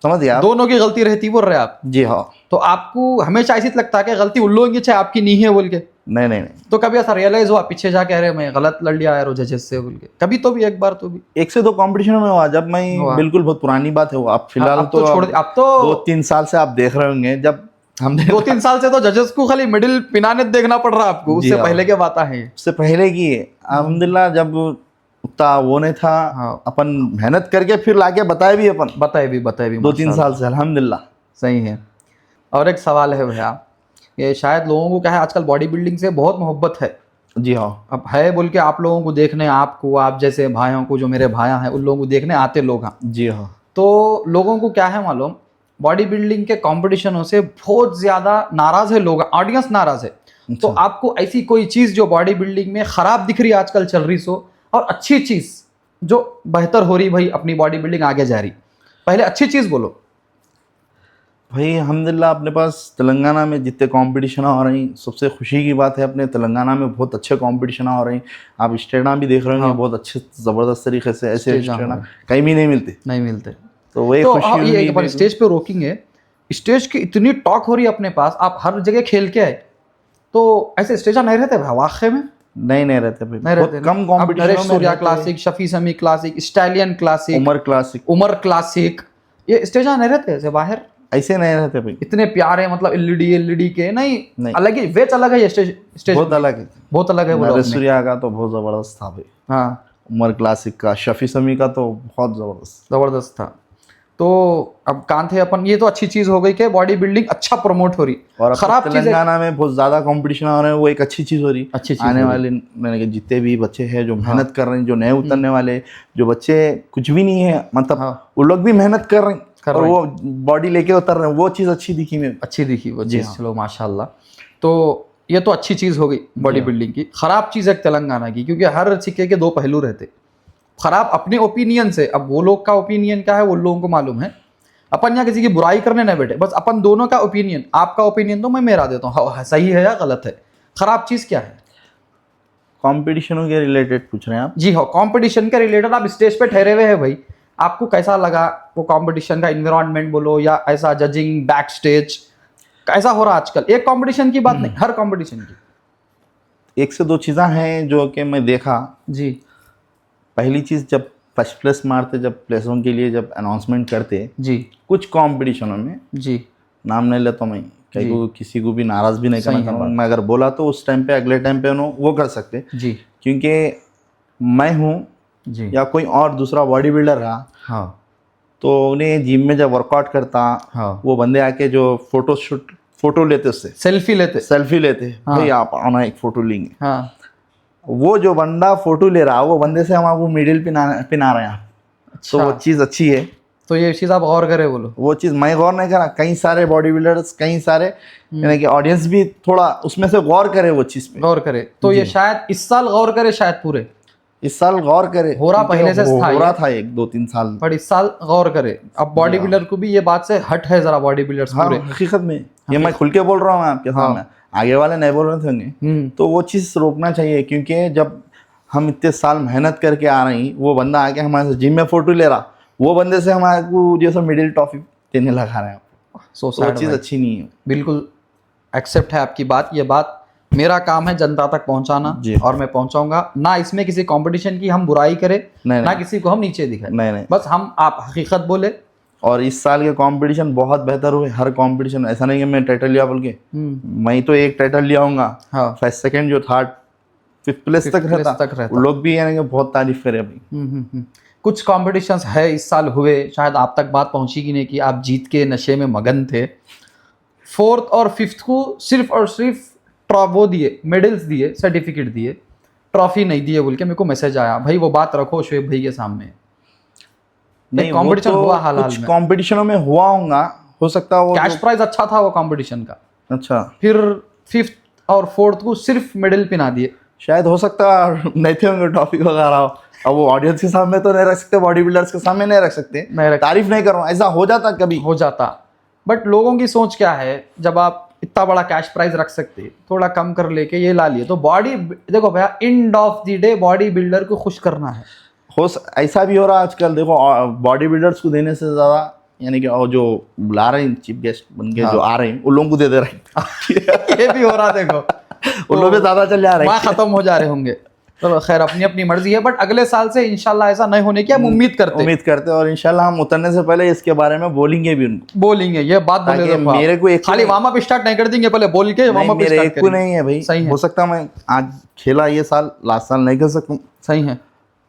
समझ गया? दोनों की गलती रहती बोल रहे आप? जी हाँ। तो आपको हमेशा ऐसी लगता है कि गलती उन लोगों की चाहे आपकी नहीं है बोल के? नहीं। तो कभी ऐसा रियलाइज हुआ पीछे जाके, अरे मैं गलत लड़ लिया यार जजेस से बोल के? कभी तो भी, एक बार तो भी? 1 से 2 कंपटीशन में हुआ, जब मैं बिल्कुल बहुत पुरानी बात है वो, आप फिलहाल अब तो 2-3 साल से आप देख रहे होंगे, जब हम 2-3 साल से तो जजेस को खाली मिडिल पिनाने देखना पड़ रहा है आपको, उससे पहले की बात है? उससे पहले की है अल्हम्दुलिल्लाह, जब उतना वो नहीं था, अपन मेहनत करके फिर लाके बताए भी 2-3 साल से अल्हम्दुलिल्लाह। सही है। और एक सवाल है भैया, ये शायद लोगों को क्या है, आजकल बॉडी बिल्डिंग से बहुत मोहब्बत है। जी हाँ। अब है बोल के आप लोगों को देखने, आपको, आप जैसे भाइयों को, जो मेरे भाया हैं उन लोगों को देखने आते लोग हैं। जी हाँ। तो लोगों को क्या है मालूम, बॉडी बिल्डिंग के कंपटीशनों से बहुत ज्यादा नाराज है लोग, ऑडियंस नाराज है। तो आपको ऐसी कोई चीज जो बॉडी बिल्डिंग में खराब दिख रही है आजकल चल रही सो, और अच्छी चीज जो बेहतर हो रही, भाई अपनी बॉडी बिल्डिंग आगे जा रही, पहले अच्छी चीज बोलो। भाई अल्हम्दुलिल्लाह अपने पास तेलंगाना में जितने कंपटीशन हो रही, सबसे खुशी की बात है अपने तेलंगाना में बहुत अच्छे कंपटीशन हो रही। आप स्टेडियम भी देख रहे होंगे, बहुत अच्छे ज़बरदस्त तरीके से, ऐसे स्टेडियम कहीं भी नहीं मिलते। तो वही खुशी हुई। ये एक बार स्टेज पे रोकेंगे, स्टेज की इतनी टॉक हो रही है अपने पास, आप हर जगह खेल के आए, तो ऐसे स्टेज नहीं रहते भाई वाकई में? नहीं रहते भाई, नहीं रहते। कम कंपटीशन में। Surya classic, Shafi Sami classic, stallion classic, Umar classic, ये स्टेज नहीं रहते ऐसे बाहर, ऐसे नहीं रहते भाई। इतने प्यारे, मतलब एलईडी के नहीं, अलग ही वेच अलग है, ये स्टेज बहुत अलग है, बहुत अलग है। सूर्या का तो बहुत जबरदस्त था भाई, हाँ। उमर क्लासिक का, शफी समी का तो बहुत जबरदस्त था। तो अब कहाँ थे अपन, ये तो अच्छी चीज हो गई कि बॉडी बिल्डिंग अच्छा प्रमोट हो रही, और खराब चीज तेलंगाना में बहुत ज्यादा कंपटीशन हो रहे हैं, वो एक अच्छी चीज हो रही। अच्छी चीज आने वाले मैंने कहा जितने भी बच्चे हैं जो मेहनत कर रहे हैं, जो नए उतरने वाले, जो बच्चे कुछ भी नहीं है मतलब वो लोग भी मेहनत कर रहे हैं और वो बॉडी लेके उतर रहे हैं, वो चीज अच्छी दिखी मेरे, अच्छी दिखी वो चीज। चलो माशाल्लाह। तो ये तो अच्छी चीज हो गई बॉडी बिल्डिंग की। खराब चीज है तेलंगाना की, क्योंकि हर सिक्के के दो पहलू रहते। खराब अपने ओपिनियन से, अब वो लोग का ओपिनियन क्या है वो लोगों को मालूम है, अपन यहाँ किसी की बुराई करने नहीं बैठे, बस अपन दोनों का ओपिनियन, आपका ओपिनियन तो मैं मेरा देता हूँ, सही है या गलत है। खराब चीज क्या है? कंपटीशनों के रिलेटेड पूछ रहे हैं आप? जी हाँ, कंपटीशन के रिलेटेड। आप स्टेज पे ठहरे हुए हैं भाई, आपको कैसा लगा वो कंपटीशन का एनवायरनमेंट बोलो, या ऐसा जजिंग बैक स्टेज कैसा हो रहा आजकल? एक कंपटीशन की बात नहीं, हर कंपटीशन की। एक से दो चीज़ें हैं जो कि मैं देखा जी। पहली चीज़, जब फर्स्ट प्लेस मारते, जब प्लेसों के लिए जब अनाउंसमेंट करते जी, कुछ कंपटीशनों में जी, नाम नहीं लेता मैं, कहीं को किसी को भी नाराज भी नहीं करना चाहूँगा, मैं अगर बोला तो उस टाइम पे अगले टाइम पे वो कर सकते जी, क्योंकि मैं हूँ जी या कोई और दूसरा बॉडी बिल्डर रहा, हाँ, तो उन्हें जिम में जब वर्कआउट करता, हाँ, वो बंदे आके जो फोटो लेते, उससे सेल्फी लेते हाँ, भाई आप आना एक फोटो लेंगे, हाँ, वो जो बंदा फोटो ले रहा, वो बंदे से हम आपको मिडिल पिना रहे हैं। अच्छा। तो वो चीज़ अच्छी है, तो ये चीज़ आप गौर करें बोलो। वो चीज़ मैं गौर नहीं करा, कई सारे बॉडी बिल्डर्स, कई सारे यानी कि ऑडियंस भी थोड़ा उसमें से गौर करे, वो चीज़ पे गौर करे। तो ये शायद इस साल गौर करे, शायद पूरे इस साल गौर करे, हो रहा पहले से हो रहा था 1-2-3 साल, बट इस साल गौर करे। अब बॉडी बिल्डर को भी ये बात से हट है जरा, बॉडी बिल्डर्स पूरे हकीकत में, ये मैं खुल के बोल रहा हूँ आपके सामने, आगे वाले नहीं बोल रहे थे, तो वो चीज़ रोकना चाहिए, क्योंकि जब हम इतने साल मेहनत करके आ रहे हैं, वो बंदा आके हमारे जिम में फोटो ले रहा, वो बंदे से हमारे को जैसा मिडिल टॉफी देने लगा रहे हैं, तो वो चीज़ अच्छी नहीं है। बिल्कुल एक्सेप्ट है आपकी बात। ये बात मेरा काम है जनता तक पहुंचाना, और मैं पहुंचाऊंगा ना। इसमें किसी कंपटीशन की हम बुराई करें, ना किसी को हम नीचे दिखाएं, नहीं, बस हम आप हकीकत बोले। और इस साल के कंपटीशन बहुत बेहतर हुए, हर कंपटीशन, ऐसा नहीं कि मैं टाइटल लिया बोल के, मैं तो एक टाइटल लिया हूँगा, फर्स्ट सेकंड जो थर्ड फिफ्थ प्लेस तक रहता, लोग भी यानी कि बहुत तारीफ करे भाई। कुछ कॉम्पिटिशन्स है इस साल हुए, शायद आप तक बात पहुंची कि नहीं, कि आप जीत के नशे में मगन थे। 4th और 5th को सिर्फ और सिर्फ वो दिए, मेडल्स दिए, सर्टिफिकेट दिए, ट्रॉफी नहीं दिए बोल के मेरे को मैसेज आया। भाई वो बात रखो शोएब भाई के सामने। नहीं, कंपटीशन तो हुआ हाल कुछ कंपटीशनों में हुआ होगा, हो सकता है कैश प्राइज अच्छा था वो कंपटीशन का। अच्छा, फिर 5th और 4th को सिर्फ मेडल पिना दिए, शायद हो सकता है नहीं थे होंगे ट्रॉफी वगैरह। अब वो ऑडियंस के सामने तो नहीं रख सकते, बॉडी बिल्डर्स के सामने नहीं रख सकते, तारीफ नहीं कर रहा हूँ, ऐसा हो जाता कभी, हो जाता। बट लोगों की सोच क्या है, जब आप इतना बड़ा कैश प्राइज रख सकते, थोड़ा कम कर लेके ये ला लिए, तो बॉडी देखो भैया, end of the day body builder को खुश करना है। ऐसा भी हो रहा आजकल, देखो बॉडी बिल्डर्स को देने से ज्यादा यानी कि जो बुला रहे हैं चीफ गेस्ट बन के, जो आ रहे हैं उन लोगों को दे दे रहे हैं। ये भी हो रहा, देखो उन लोग भी ज्यादा चल जा रहे हैं, खत्म हो जा रहे होंगे। चलो खैर, अपनी अपनी मर्जी है, बट अगले साल से इंशाल्लाह ऐसा नहीं होने की हम उम्मीद करते और इंशाल्लाह हम उतरने से पहले इसके बारे में बोलेंगे भी, उनको बोलेंगे ये बात, बोले मेरे को एक खाली वार्म अप स्टार्ट नहीं कर देंगे, पहले बोल के वार्म अप स्टार्ट करेंगे। नहीं है भाई, सही है, हो सकता मैं आज खेला ये साल, लास्ट साल नहीं कर सकूं, सही है,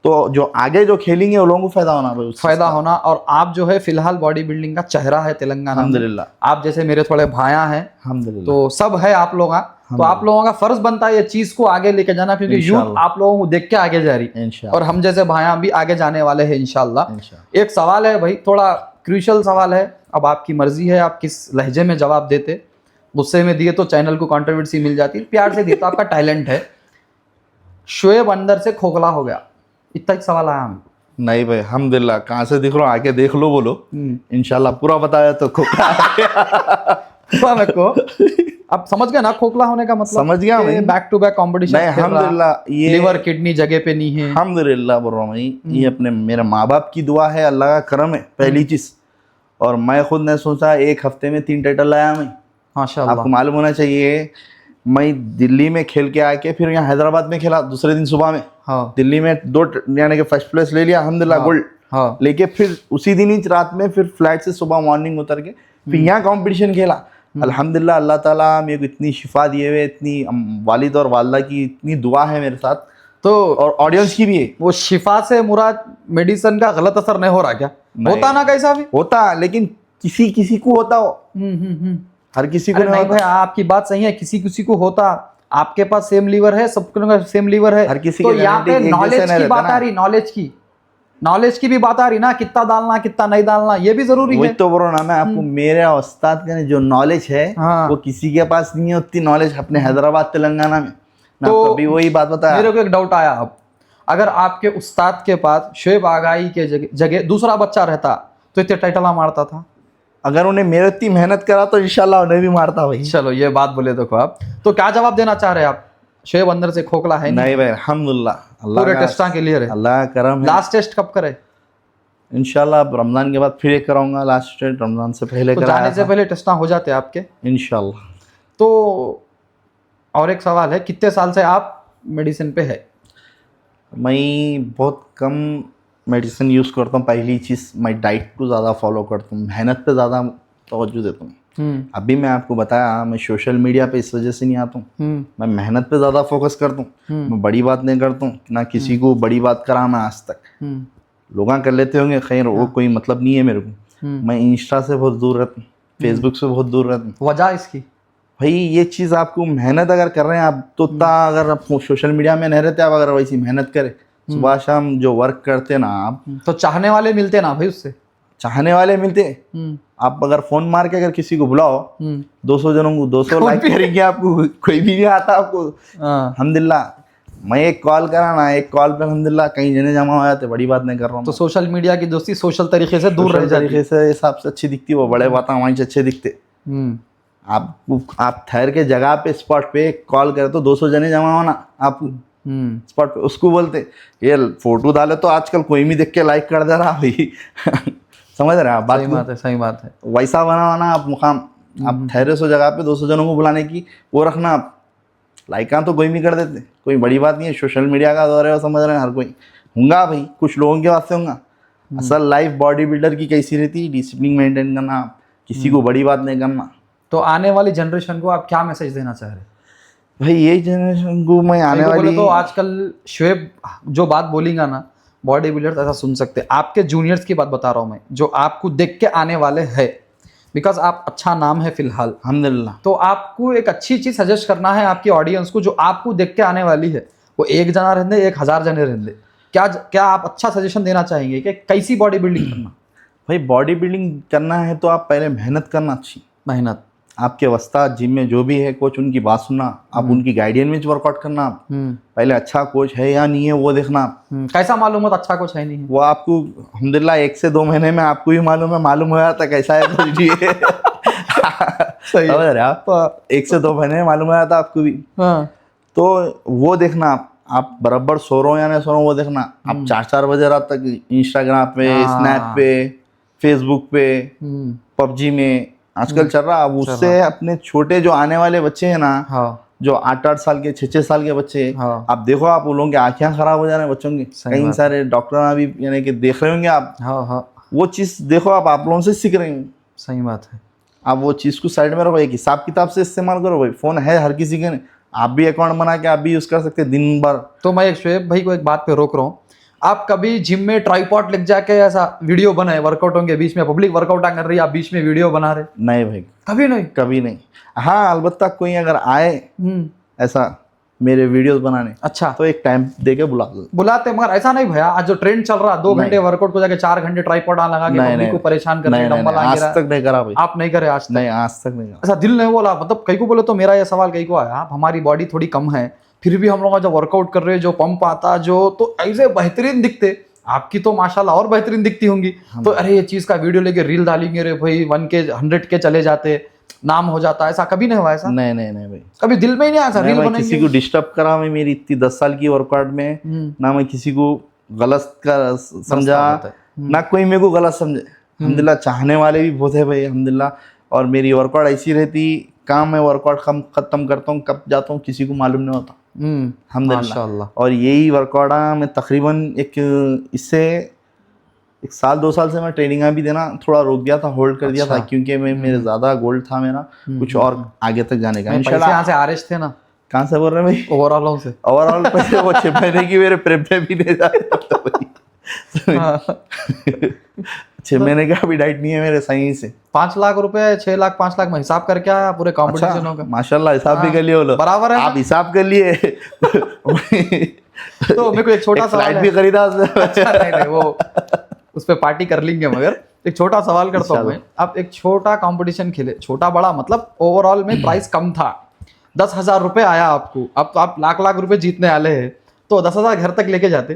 तो जो आगे जो खेलेंगे वो लोगों को फायदा होना भाई, फायदा होना। और आप जो है फिलहाल बॉडी बिल्डिंग का चेहरा है तेलंगाना, अल्हम्दुलिल्लाह। आप जैसे मेरे थोड़े भाया हैं, अल्हम्दुलिल्लाह, तो सब है आप लोग, तो आप लोगों का फर्ज बनता है ये चीज को आगे लेके जाना, क्योंकि यूथ इंशाल्लाह। आप लोगों को देख के आगे जा रही है इंशाल्लाह। और हम जैसे भाइयां भी आगे जाने वाले हैं इंशाल्लाह। इंशाल्लाह। एक सवाल है भाई, थोड़ा क्रूशियल सवाल है, अब आपकी मर्जी है आप किस लहजे में जवाब देते। गुस्से में दिए तो चैनल को कंट्रोवर्सी मिल जाती, प्यार से दिए तो आपका टैलेंट है। शोएब अंदर से खोखला हो गया, इतना ही सवाल आया हमें। नहीं भाई अल्हम्दुलिल्लाह, कहाँ से दिख रहा हूँ आके देख लो बोलो, इंशाल्लाह पूरा बताया तो मेरे को अब समझ गया ना खोखला होने का मतलब। समझ गया भाई। बैक टू बैक कंपटीशन, नहीं अल्हम्दुलिल्लाह, ये लिवर किडनी जगह पे नहीं है। अल्हम्दुलिल्लाह बोल रहा हूँ भाई, ये अपने मेरे माँ बाप की दुआ है, अल्लाह का करम है पहली चीज। और मैं खुद ने सोचा 1 हफ्ते में 3 टाइटल लाया मैं। माशाल्लाह। आपको मालूम होना चाहिए, मैं दिल्ली में खेल के आके फिर यहाँ हैदराबाद में खेला, दूसरे दिन सुबह में। हाँ दिल्ली में 2 यानी कि फर्स्ट प्लेस ले लिया अल्हम्दुलिल्लाह, गोल्ड। हाँ। लेके फिर उसी दिन ही रात में फिर फ्लाइट से सुबह मॉर्निंग उतर के फिर यहाँ कंपटीशन खेला। अल्हम्दुलिल्लाह, अल्लाह ताला मेरे को इतनी शिफा दिए हुए, इतनी वालिद और वालदा की इतनी दुआ है मेरे साथ, तो और ऑडियंस की भी है। वो शिफा से मुराद मेडिसिन का गलत असर नहीं हो रहा क्या? नहीं। होता ना कैसा भी होता, लेकिन किसी किसी को होता हो, हर किसी को अरे नहीं नहीं भाई, होता। आपकी बात सही है, किसी किसी को होता। आपके पास सेम लीवर है, सबके सेम लीवर है, हर किसी तो की यहाँ पे genetic एक नॉलेज जैसे नहीं की रहता बात ना। आ रही, नॉलेज की भी बात आ रही ना, कितना डालना कितना नहीं डालना ये भी जरूरी वही है। तो बोल रहा हूं ना मैं आपको, मेरे उस्ताद का जो नॉलेज है हाँ। वो किसी के पास नहीं है उतनी नॉलेज अपने हैदराबाद तेलंगाना में। मैं तो आपको अभी वही बात बताया। मेरे को एक डाउट आया, अब अगर आपके उस्ताद के पास शोएब आगाई के जगह दूसरा बच्चा रहता तो इतने टाइटला मारता था? अगर उन्हें मेरे इतनी मेहनत करा तो इंशाल्लाह उन्हें भी मारता भाई। चलो ये बात बोले देखो आप, तो क्या जवाब देना चाह रहे हैं आप? शोएब अंदर से खोखला है नहीं भाई अल्हम्दुलिल्लाह, अल्लाह पूरे का टेस्टा क्लियर है, अल्लाह का करम है। लास्ट टेस्ट कब करे? इंशाल्लाह अब रमजान के बाद फिर एक कराऊंगा, लास्ट टेस्ट रमजान से पहले तो कराया जाने से था। पहले टेस्टा हो जाते हैं आपके। इंशाल्लाह। तो और एक सवाल है, कितने साल से आप मेडिसिन पे है? मैं बहुत कम मेडिसिन यूज़ करता हूँ। पहली चीज़, मैं डाइट को ज़्यादा फॉलो करता हूँ, मेहनत पे ज़्यादा तवज्जो देता हूँ। अभी मैं आपको बताया, मैं सोशल मीडिया पे इस वजह से नहीं आता हूँ, मैं मेहनत पे ज़्यादा फोकस करता हूँ। मैं बड़ी बात नहीं करता हूँ, ना किसी को बड़ी बात करा मैं आज तक। लोग कर लेते होंगे, खैर वो कोई मतलब नहीं है मेरे को। मैं इंस्टा से बहुत दूर रहता हूँ, फेसबुक से बहुत दूर रहता हूँ। वजह इसकी भाई ये चीज़ आपको मेहनत अगर कर रहे हैं आप तो अगर आप सोशल मीडिया में नहीं रहते, आप अगर वैसी मेहनत करें सुबह शाम जो वर्क करते ना आप, तो चाहने वाले मिलते ना भाई उससे। चाहने वाले मिलते। आप अगर फोन मार के अगर किसी को बुलाओ 200 जनों को 200 लाइक करेंगे, आपको कोई भी नहीं आता आपको। अल्हम्दुलिल्लाह, मैं एक कॉल करा ना, एक कॉल पे अल्हम्दुलिल्लाह कई जने जमा हो जाते, बड़ी बात नहीं कर रहा हूँ। तो सोशल मीडिया की दोस्ती सोशल तरीके से दूर रह जाती तरीके से हिसाब से अच्छी दिखती, वो बड़े बात हमारे से अच्छे दिखते। आप ठहर के जगह पे स्पॉट पे कॉल करे तो 200 जने जमा हो ना, आप स्पॉट पे उसको बोलते ये फोटो डाले तो आजकल कोई भी देख के लाइक कर दे रहा भाई। समझ रहे हैं आप बात? सही बात है, सही बात है। वैसा बनाना आप मुकाम, आप ठहरे सो जगह पे 200 जनों को बुलाने की वो रखना। आप लाइकां तो कोई भी कर देते, कोई बड़ी बात नहीं है। सोशल मीडिया का दौर है, वो समझ रहे हैं हर कोई होगा भाई, कुछ लोगों के वास्ते होगा। असल लाइफ बॉडी बिल्डर की कैसी रहती है, डिसिप्लिन मेंटेन करना, किसी को बड़ी बात नहीं करना। तो आने वाली जनरेशन को आप क्या मैसेज देना चाह रहे हैं भाई? यही जनरेशन को मैं आने वाली, तो आजकल शोएब जो बात बोलेगा ना, बॉडी बिल्डर्स ऐसा सुन सकते हैं। आपके जूनियर्स की बात बता रहा हूँ मैं, जो आपको देख के आने वाले हैं, बिकॉज आप अच्छा नाम है फिलहाल अल्हम्दुलिल्लाह। तो आपको एक अच्छी चीज सजेस्ट करना है आपकी ऑडियंस को, जो आपको देख के आने वाली है। वो 1 जना रहने 1000 जने रहने, क्या आप अच्छा सजेशन देना चाहेंगे कि कैसी बॉडी बिल्डिंग करना? भाई बॉडी बिल्डिंग करना है तो आप पहले मेहनत करना, अच्छी मेहनत। आपके वस्ताद जिम में जो भी है कोच, उनकी बात सुनना, आप उनकी गाइडेंस में वर्कआउट करना। आप पहले अच्छा कोच है या नहीं है वो देखना। कैसा मालूम होता अच्छा कोच है नहीं है? वो आपको अल्हम्दुलिल्लाह 1 से 2 महीने में आपको भी मालूम हो जाता कैसा है कोच जी। सही है। आप 1 से 2 महीने में मालूम हो जाता आपको भी। तो वो देखना आप बराबर सो रहे हो या नहीं सो रहे हो वो देखना। आप 4-4 बजे रात तक इंस्टाग्राम पे, स्नैप पे, फेसबुक पे, पबजी में आजकल चल रहा। अब उससे अपने छोटे जो आने वाले बच्चे हैं ना, जो 8-8 साल के 6-6 साल के बच्चे, आप देखो, आप उन लोगों की आंखें खराब हो जा रहे हैं बच्चों की। कई सारे डॉक्टर भी यानी कि देख रहे होंगे आप। वो चीज़ देखो, आप लोगों से सीख रहे हैं। सही बात है। आप वो चीज़ को साइड में रखो, एक हिसाब किताब से इस्तेमाल करो भाई। फ़ोन है हर किसी के, आप भी अकाउंट बना के आप भी यूज़ कर सकते हैं दिन भर। तो मैं एक शोएब भाई को एक बात पे रोक रहा हूँ, आप कभी जिम में ट्राइपॉड लेके जाके ऐसा वीडियो बनाए वर्कआउटों के बीच में, पब्लिक वर्कआउट कर रही है, आप बीच में वीडियो बना रहे? नहीं भाई, कभी नहीं? कभी नहीं। हाँ, अलबत्ता कोई अगर आए ऐसा मेरे वीडियोस बनाने, अच्छा, तो एक टाइम दे के बुला दो। बुलाते, मगर ऐसा नहीं भैया आज जो ट्रेंड चल रहा 2 घंटे वर्कआउट को जाके 4 घंटे ट्राइपॉड लगा के पब्लिक को परेशान कर रहे हैं, डंबल आज तक नहीं करा भाई। आप नहीं करे आज तक? नहीं, आज तक नहीं करा। ऐसा दिल नहीं बोला? मतलब कई को बोले तो मेरा ये सवाल कई को आया, आप हमारी बॉडी थोड़ी कम है फिर भी हम लोग जब वर्कआउट कर रहे हैं जो पंप आता जो तो ऐसे बेहतरीन दिखते, आपकी तो माशाल्लाह और बेहतरीन दिखती होंगी। तो अरे ये चीज का वीडियो लेके रील डालेंगे रे भाई, 1K 100K चले जाते, नाम हो जाता, ऐसा कभी नहीं हुआ? ऐसा नहीं नहीं नहीं भाई, कभी दिल में ही नहीं आया रील बनाएंगे? किसी को डिस्टर्ब करा मैं मेरी इतनी 10 साल की वर्कआउट में, ना मैं किसी को गलत का समझा, ना कोई मेरे को गलत समझे। अल्हम्दुलिल्लाह चाहने वाले भी बहुत है भाई, अल्हम्दुलिल्लाह। और मेरी वर्कआउट ऐसी रहती, काम में वर्कआउट खत्म करता हूँ, कब जाता हूँ किसी को मालूम नहीं होता, अल्हम्दुलिल्लाह। और यही वर्कआउट मैं तकरीबन इससे 1 साल 2 साल से मैं ट्रेनिंग भी देना थोड़ा रोक दिया था, होल्ड कर दिया था, क्योंकि मेरे ज्यादा गोल था मेरा कुछ और आगे तक जाने का। इंशाल्लाह यहाँ से आरिश थे ना, कहाँ से बोल रहे हैं भाई? ओवरऑल से। ओवरऑल पैसे वो 6 महीने की मेरे प्रेप में भी नहीं जाता भाई। 6 महीने का अभी डाइट नहीं है मेरे सही से। 5 लाख रुपए, 6 लाख 5 लाख में हिसाब करके आया पूरे कॉम्पिटिशनों का। माशाल्लाह, हिसाब भी कर लिए बोलो, बराबर है, आप हिसाब कर लिए। तो मेरे को एक छोटा सवाल भी खरीदा। अच्छा, नहीं वो उस पर पार्टी कर लेंगे, मगर एक छोटा सवाल करता हूँ मैं। आप एक छोटा कंपटीशन खेले, छोटा बड़ा मतलब ओवरऑल में प्राइस कम था, 10,000 रुपए आया आपको, अब तो आप लाख लाख रुपए जीतने वाले हैं, तो 10,000 घर तक लेके जाते?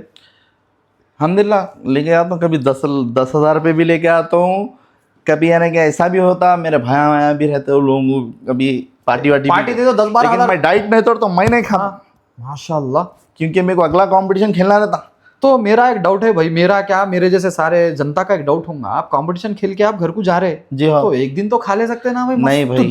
अल्हम्दुलिल्लाह लेके आता हूँ, कभी 10,000 रुपये भी लेके आता हूँ, कभी यानी कि ऐसा भी होता मेरे भाया भी रहते हो लोग, कभी पार्टी दे दो 10-12 लेकिन मैं डाइट नहीं तोड़ता, मैं नहीं खाता माशाल्लाह, क्योंकि मेरे को अगला कंपटीशन खेलना रहता। तो मेरा एक डाउट है भाई, मेरा क्या मेरे जैसे सारे जनता का एक डाउट होगा, आप कंपटीशन खेल के आप घर को जा रहे हैं जी हाँ, तो एक दिन तो खा ले सकते हैं ना भाई? नहीं भाई,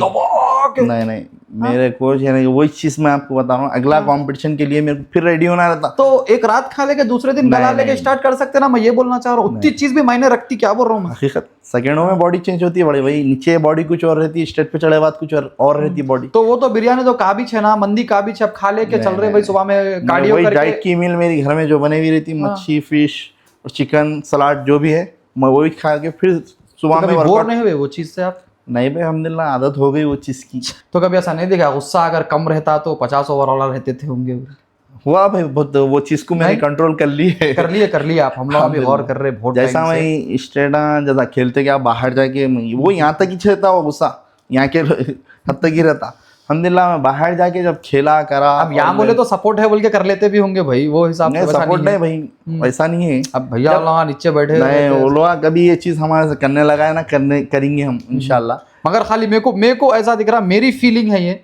नहीं मेरे कोच यानी वही चीज मैं आपको बता रहा हूँ, अगला कंपटीशन के लिए मेरे को फिर रेडी होना रहता। तो एक रात खा लेके दूसरे दिन गला लेके स्टार्ट कर सकते ना, मैं ये बोलना चाह रहा हूँ। उतनी चीज भी मायने रखती, क्या बोल रहा हूँ मैं? हकीकत सेकंडों में बॉडी चेंज होती है बड़ी भाई, नीचे बॉडी कुछ और रहती है, स्टेज पे चढ़े बाद कुछ और रहती है बॉडी। तो वो तो बिरयानी तो काबिज है ना, मंदी काबिज है, अब खा लेके चल रहे भाई, सुबह में कार्डियो करके। डाइट की मील मेरी घर में जो बनी हुई रहती, मच्छी फिश और चिकन सलाद जो भी है, मैं वही खा के फिर सुबह में बोर नहीं हुए वो चीज से आप? नहीं भाई, अल्हम्दुलिल्लाह आदत हो गई वो चीज की। तो कभी ऐसा नहीं देखा गुस्सा अगर कम रहता तो 50 ओवरऑल रहते थे होंगे? हुआ भाई बहुत, वो चीज को मैंने कंट्रोल कर ली है। कर लिए आप, हम लोग अभी गौर कर रहे बहुत जैसा मैं स्टेडा जैसा खेलते क्या बाहर जाके वो यहाँ तक ही रहता, वो गुस्सा यहाँ के हद तक ही रहता। अल्हम्दुलिल्लाह मैं बाहर जाके जब खेला करा, अब यहाँ बोले तो सपोर्ट है बोल के कर लेते भी होंगे भाई, वो हिसाब से सपोर्ट नहीं भाई, ऐसा नहीं है। अब भैया लोग नीचे बैठे नहीं, वो लोग कभी ये चीज हमारे से करने लगा है ना, करेंगे हम इंशाल्लाह। मगर खाली मेरे को ऐसा दिख रहा, मेरी फीलिंग है ये,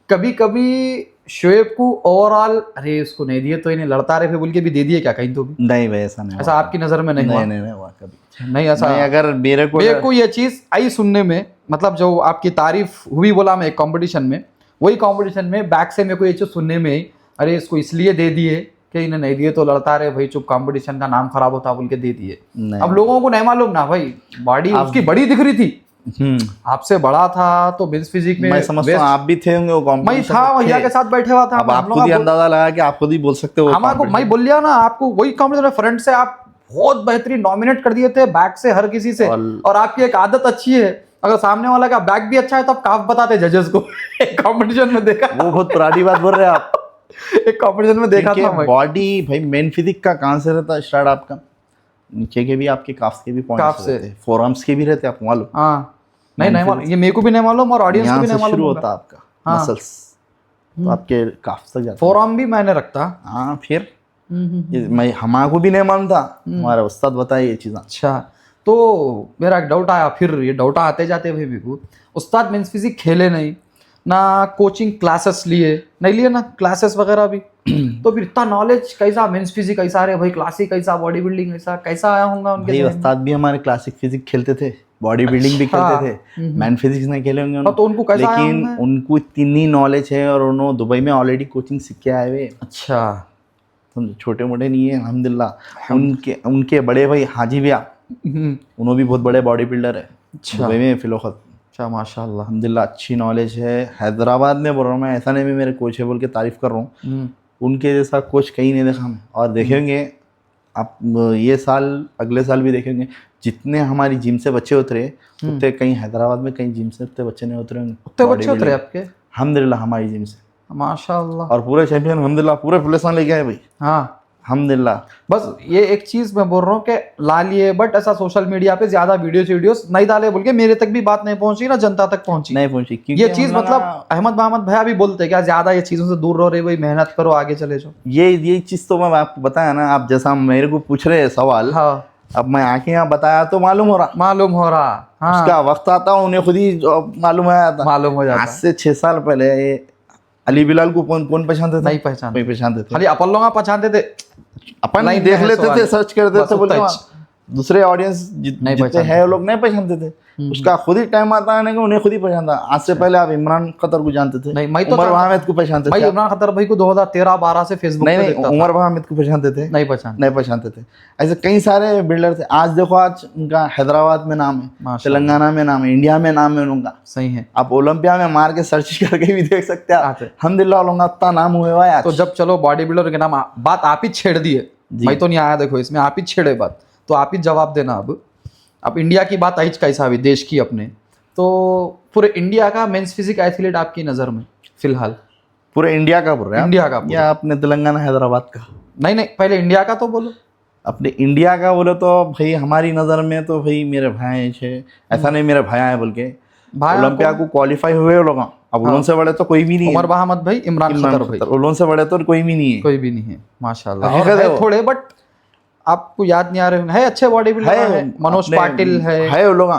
कभी कभी शोएब को ओवरऑल अरे उसको नहीं दिए तो इन्हें लड़ता रहे बोल के भी दे दिए क्या कहीं? तो भी नहीं भाई, ऐसा नहीं, ऐसा आपकी नजर में नहीं हुआ? नहीं हुआ कभी नहीं ऐसा नहीं। अगर मेरे को ये चीज आई सुनने में, मतलब जो आपकी तारीफ हुई बोला मैं एक कंपटीशन में, वही कंपटीशन में बैक से मेरे को ये चीज सुनने में ही, अरे इसको इसलिए दे दिए कि इन्हें नहीं दिए तो लड़ता रहे भाई, चुप कंपटीशन का नाम खराब होता बोल के दे दिए। अब लोगों को नहीं मालूम ना भाई, बॉडी उसकी बड़ी दिख रही थी, आपसे बड़ा था तो बेंच फिजिक में मैं समझता हूं आप भी थे होंगे वो कंपटीशन में। मैं था भैया के साथ बैठे हुआ था। अब आप खुद ही अंदाजा लगा कि आप खुद ही बोल सकते हो। हमारे मैं बोल लिया ना आपको, वही कंपटीशन में फ्रंट से आप बहुत बेहतरीन डोमिनेट कर दिए थे, बैक से हर किसी से। और आपकी एक आदत अच्छी है, अगर सामने वाला का बैक भी अच्छा है तो आप काफ बताते जजेस को। एक कंपटीशन में देखा, वो बहुत पुरानी बात बोल रहे हैं आप। एक कंपटीशन में देखा था मैं। बॉडी भाई मेन फिजिक का कहां से रहता है स्टार्ट आपका? नीचे के भी आपके काफ्स के भी पॉइंट्स रहते हैं, फोरआर्म्स के भी रहते हैं, आपको मालूम? हाँ नहीं मालूम, ये मेरे को भी नहीं मालूम और ऑडियंस को भी नहीं मालूम। शुरू होता आपका मसल्स तो आपके काफ्स तक जाता है। फोरआर्म भी मैंने रखता। हाँ फिर मैं हमारे को भी नहीं मालूम था, हमारे उस्ताद बताए ये चीज़। अच्छा, तो मेरा एक डाउट आया, फिर ये डाउट आते जाते भाई भी उस्ताद मेंस फिजिक खेले नहीं ना, कोचिंग क्लासेस नहीं लिए ना क्लासेस वगैरह भी, तो फिर इतना नॉलेज कैसा मेंस फिजिक कैसा रहे भाई, क्लासिक कैसा, बॉडी बिल्डिंग कैसा आया होगा उनके? उस्ताद भी हमारे क्लासिक फिजिक खेलते थे, बॉडी बिल्डिंग भी खेलते थे, मैन फिजिक्स नहीं खेले होंगे तो उनको कैसा, लेकिन उनको इतनी नॉलेज है और उन्होंने दुबई में ऑलरेडी कोचिंग सीख के आए हुए। अच्छा, छोटे मोटे नहीं है अल्हम्दुलिल्लाह। उनके बड़े भाई हाजी भैया, उन्होंने भी बहुत बड़े बॉडी बिल्डर है दुबई में फिलोखत। अच्छा माशाल्लाह, अल्हम्दुलिल्लाह अच्छी नॉलेज है। हैदराबाद में बोल रहा हूँ मैं, ऐसा नहीं मैं मेरे कोच है बोल के तारीफ कर रहा हूँ, उनके जैसा कोच कहीं नहीं देखा मैं, और देखेंगे आप ये साल अगले साल भी देखेंगे, जितने हमारी जिम से बच्चे उतरे उतने कहीं हैदराबाद में कहीं जिम से उतने बच्चे नहीं उतरे होंगे। उतने बच्चे उतरे आपके? अल्हम्दुलिल्लाह हमारी जिम से माशाल्लाह। और पूरे चैंपियन अल्हम्दुलिल्लाह पूरे पुलिस लेके आए भाई। हाँ अल्हम्दुलिल्लाह। बस ये एक चीज मैं बोल रहा हूँ कि ला लिए, बट ऐसा सोशल मीडिया पे ज्यादा वीडियोस नहीं डाले बोल के मेरे तक भी बात नहीं पहुंची ना जनता तक पहुंची। नहीं पहुंची क्योंकि ये चीज मतलब अहमद मोहम्मद भैया भी बोलते हैं क्या, ज्यादा ये चीजों से दूर रहो रे भाई, मेहनत करो आगे चले जाओ। ये चीज तो मैं आपको बताया ना, आप जैसा मेरे को पूछ रहे हैं सवाल, हाँ अब मैं आके यहाँ बताया तो मालूम हो रहा। हाँ उसका वक्त आता है उन्हें खुद ही मालूम हो जाता। मालूम हो जाता। आज से 6 साल पहले अली बिलाल को कौन पहचानते थे? नहीं पहचानते थे। खाली अपन लोग पहचानते थे, अपन नहीं देख लेते थे, सर्च करते थे, बोले टच दूसरे ऑडियंस नहीं जितने हैं वो लोग नहीं पहचानते थे। उसका खुद ही टाइम आता है ना, उन्हें खुद ही पहचानता। आज से पहले आप इमरान खतर को जानते थे? नहीं, मैं तो उमर वहामिद को पहचानते भाई थे? इमरान खतर भाई को 2013-12 से फेसबुक पे नहीं, देखता था। उमर वहामिद को पहचानते थे? नहीं पहचानते थे। ऐसे कई सारे बिल्डर थे। आज देखो, आज उनका हैदराबाद में नाम है, तेलंगाना में नाम है, इंडिया में नाम है उनका। सही है। आप ओलंपिया में मार के सर्च करके भी देख सकते हैं। अल्हम्दुलिल्लाह उनका इतना नाम हुआ है। तो जब चलो बॉडी बिल्डर के नाम बात आप ही छेड़ दिए, मैं तो नहीं आया, देखो इसमें आप ही छेड़े बात, तो आप ही जवाब देना। अब इंडिया की बात आई कैसा भी देश की अपने, तो पूरे इंडिया का मेंस फिजिक एथलीट आपकी नज़र में फिलहाल? पूरे इंडिया का बोल रहे हैं? इंडिया का या अपने तेलंगाना हैदराबाद का? नहीं पहले इंडिया का तो बोलो। अपने इंडिया का बोले तो भाई हमारी नज़र में तो भाई मेरे भाई है। ऐसा नहीं मेरे भाई है बोल के, ओलंपिया को क्वालिफाई हुए लोग। अब उनसे बड़े तो कोई भी नहीं है। उमर मोहम्मद भाई, इमरान खतर भाई, उनसे बड़े तो कोई भी नहीं है। माशाल्लाह। है थोड़े, बट आपको याद नहीं आ रहे है। अच्छे बॉडी बिल्डर है, मनोज पाटिल है वो लोग,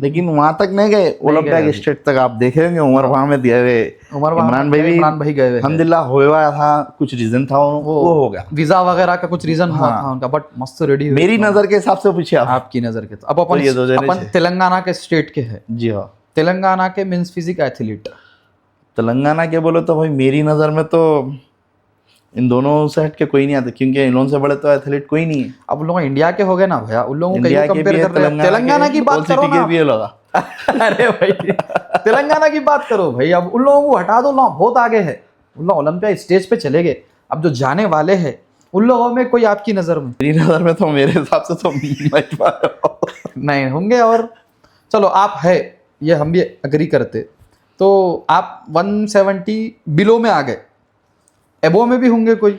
लेकिन वहां तक नहीं गए, ओलंपिया के स्टेट तक। आप देखेंगे उमर मोहम्मद गए हुए, इमरान भाई गए हुए। अल्हम्दुलिल्लाह हुआ था, कुछ रीजन था वो हो गया, वीजा वगैरह का कुछ रीजन हुआ था उनका, बट मस्त रेडी हुए। मेरी नजर के हिसाब से पूछिए आपकी नजर के। अब अपन तेलंगाना के स्टेट के है। जी हाँ, तेलंगाना के मेंस फिजिक एथलीट। तेलंगाना के बोलो तो भाई मेरी नज़र में तो इन दोनों से हट के कोई नहीं आता, क्योंकि इन लोगों से बड़े तो एथलीट कोई नहीं है। अब लोग इंडिया के हो गए ना भैया, उन लोगों को कहीं कंपेयर कर रहे हैं। तेलंगाना की बात करो ना। भी लगा अरे भाई तेलंगाना की बात करो भाई, अब उन लोगों को हटा दो ना, बहुत आगे है उन लोग, ओलंपिया स्टेज पे चले गए। अब जो जाने वाले हैं उन लोगों में कोई आपकी नज़र में? मेरी नज़र में तो मेरे हिसाब से तो नहीं होंगे। और चलो आप है, ये हम भी अग्री करते, तो आप 170 बिलो में आ गए, एबो में भी होंगे कोई?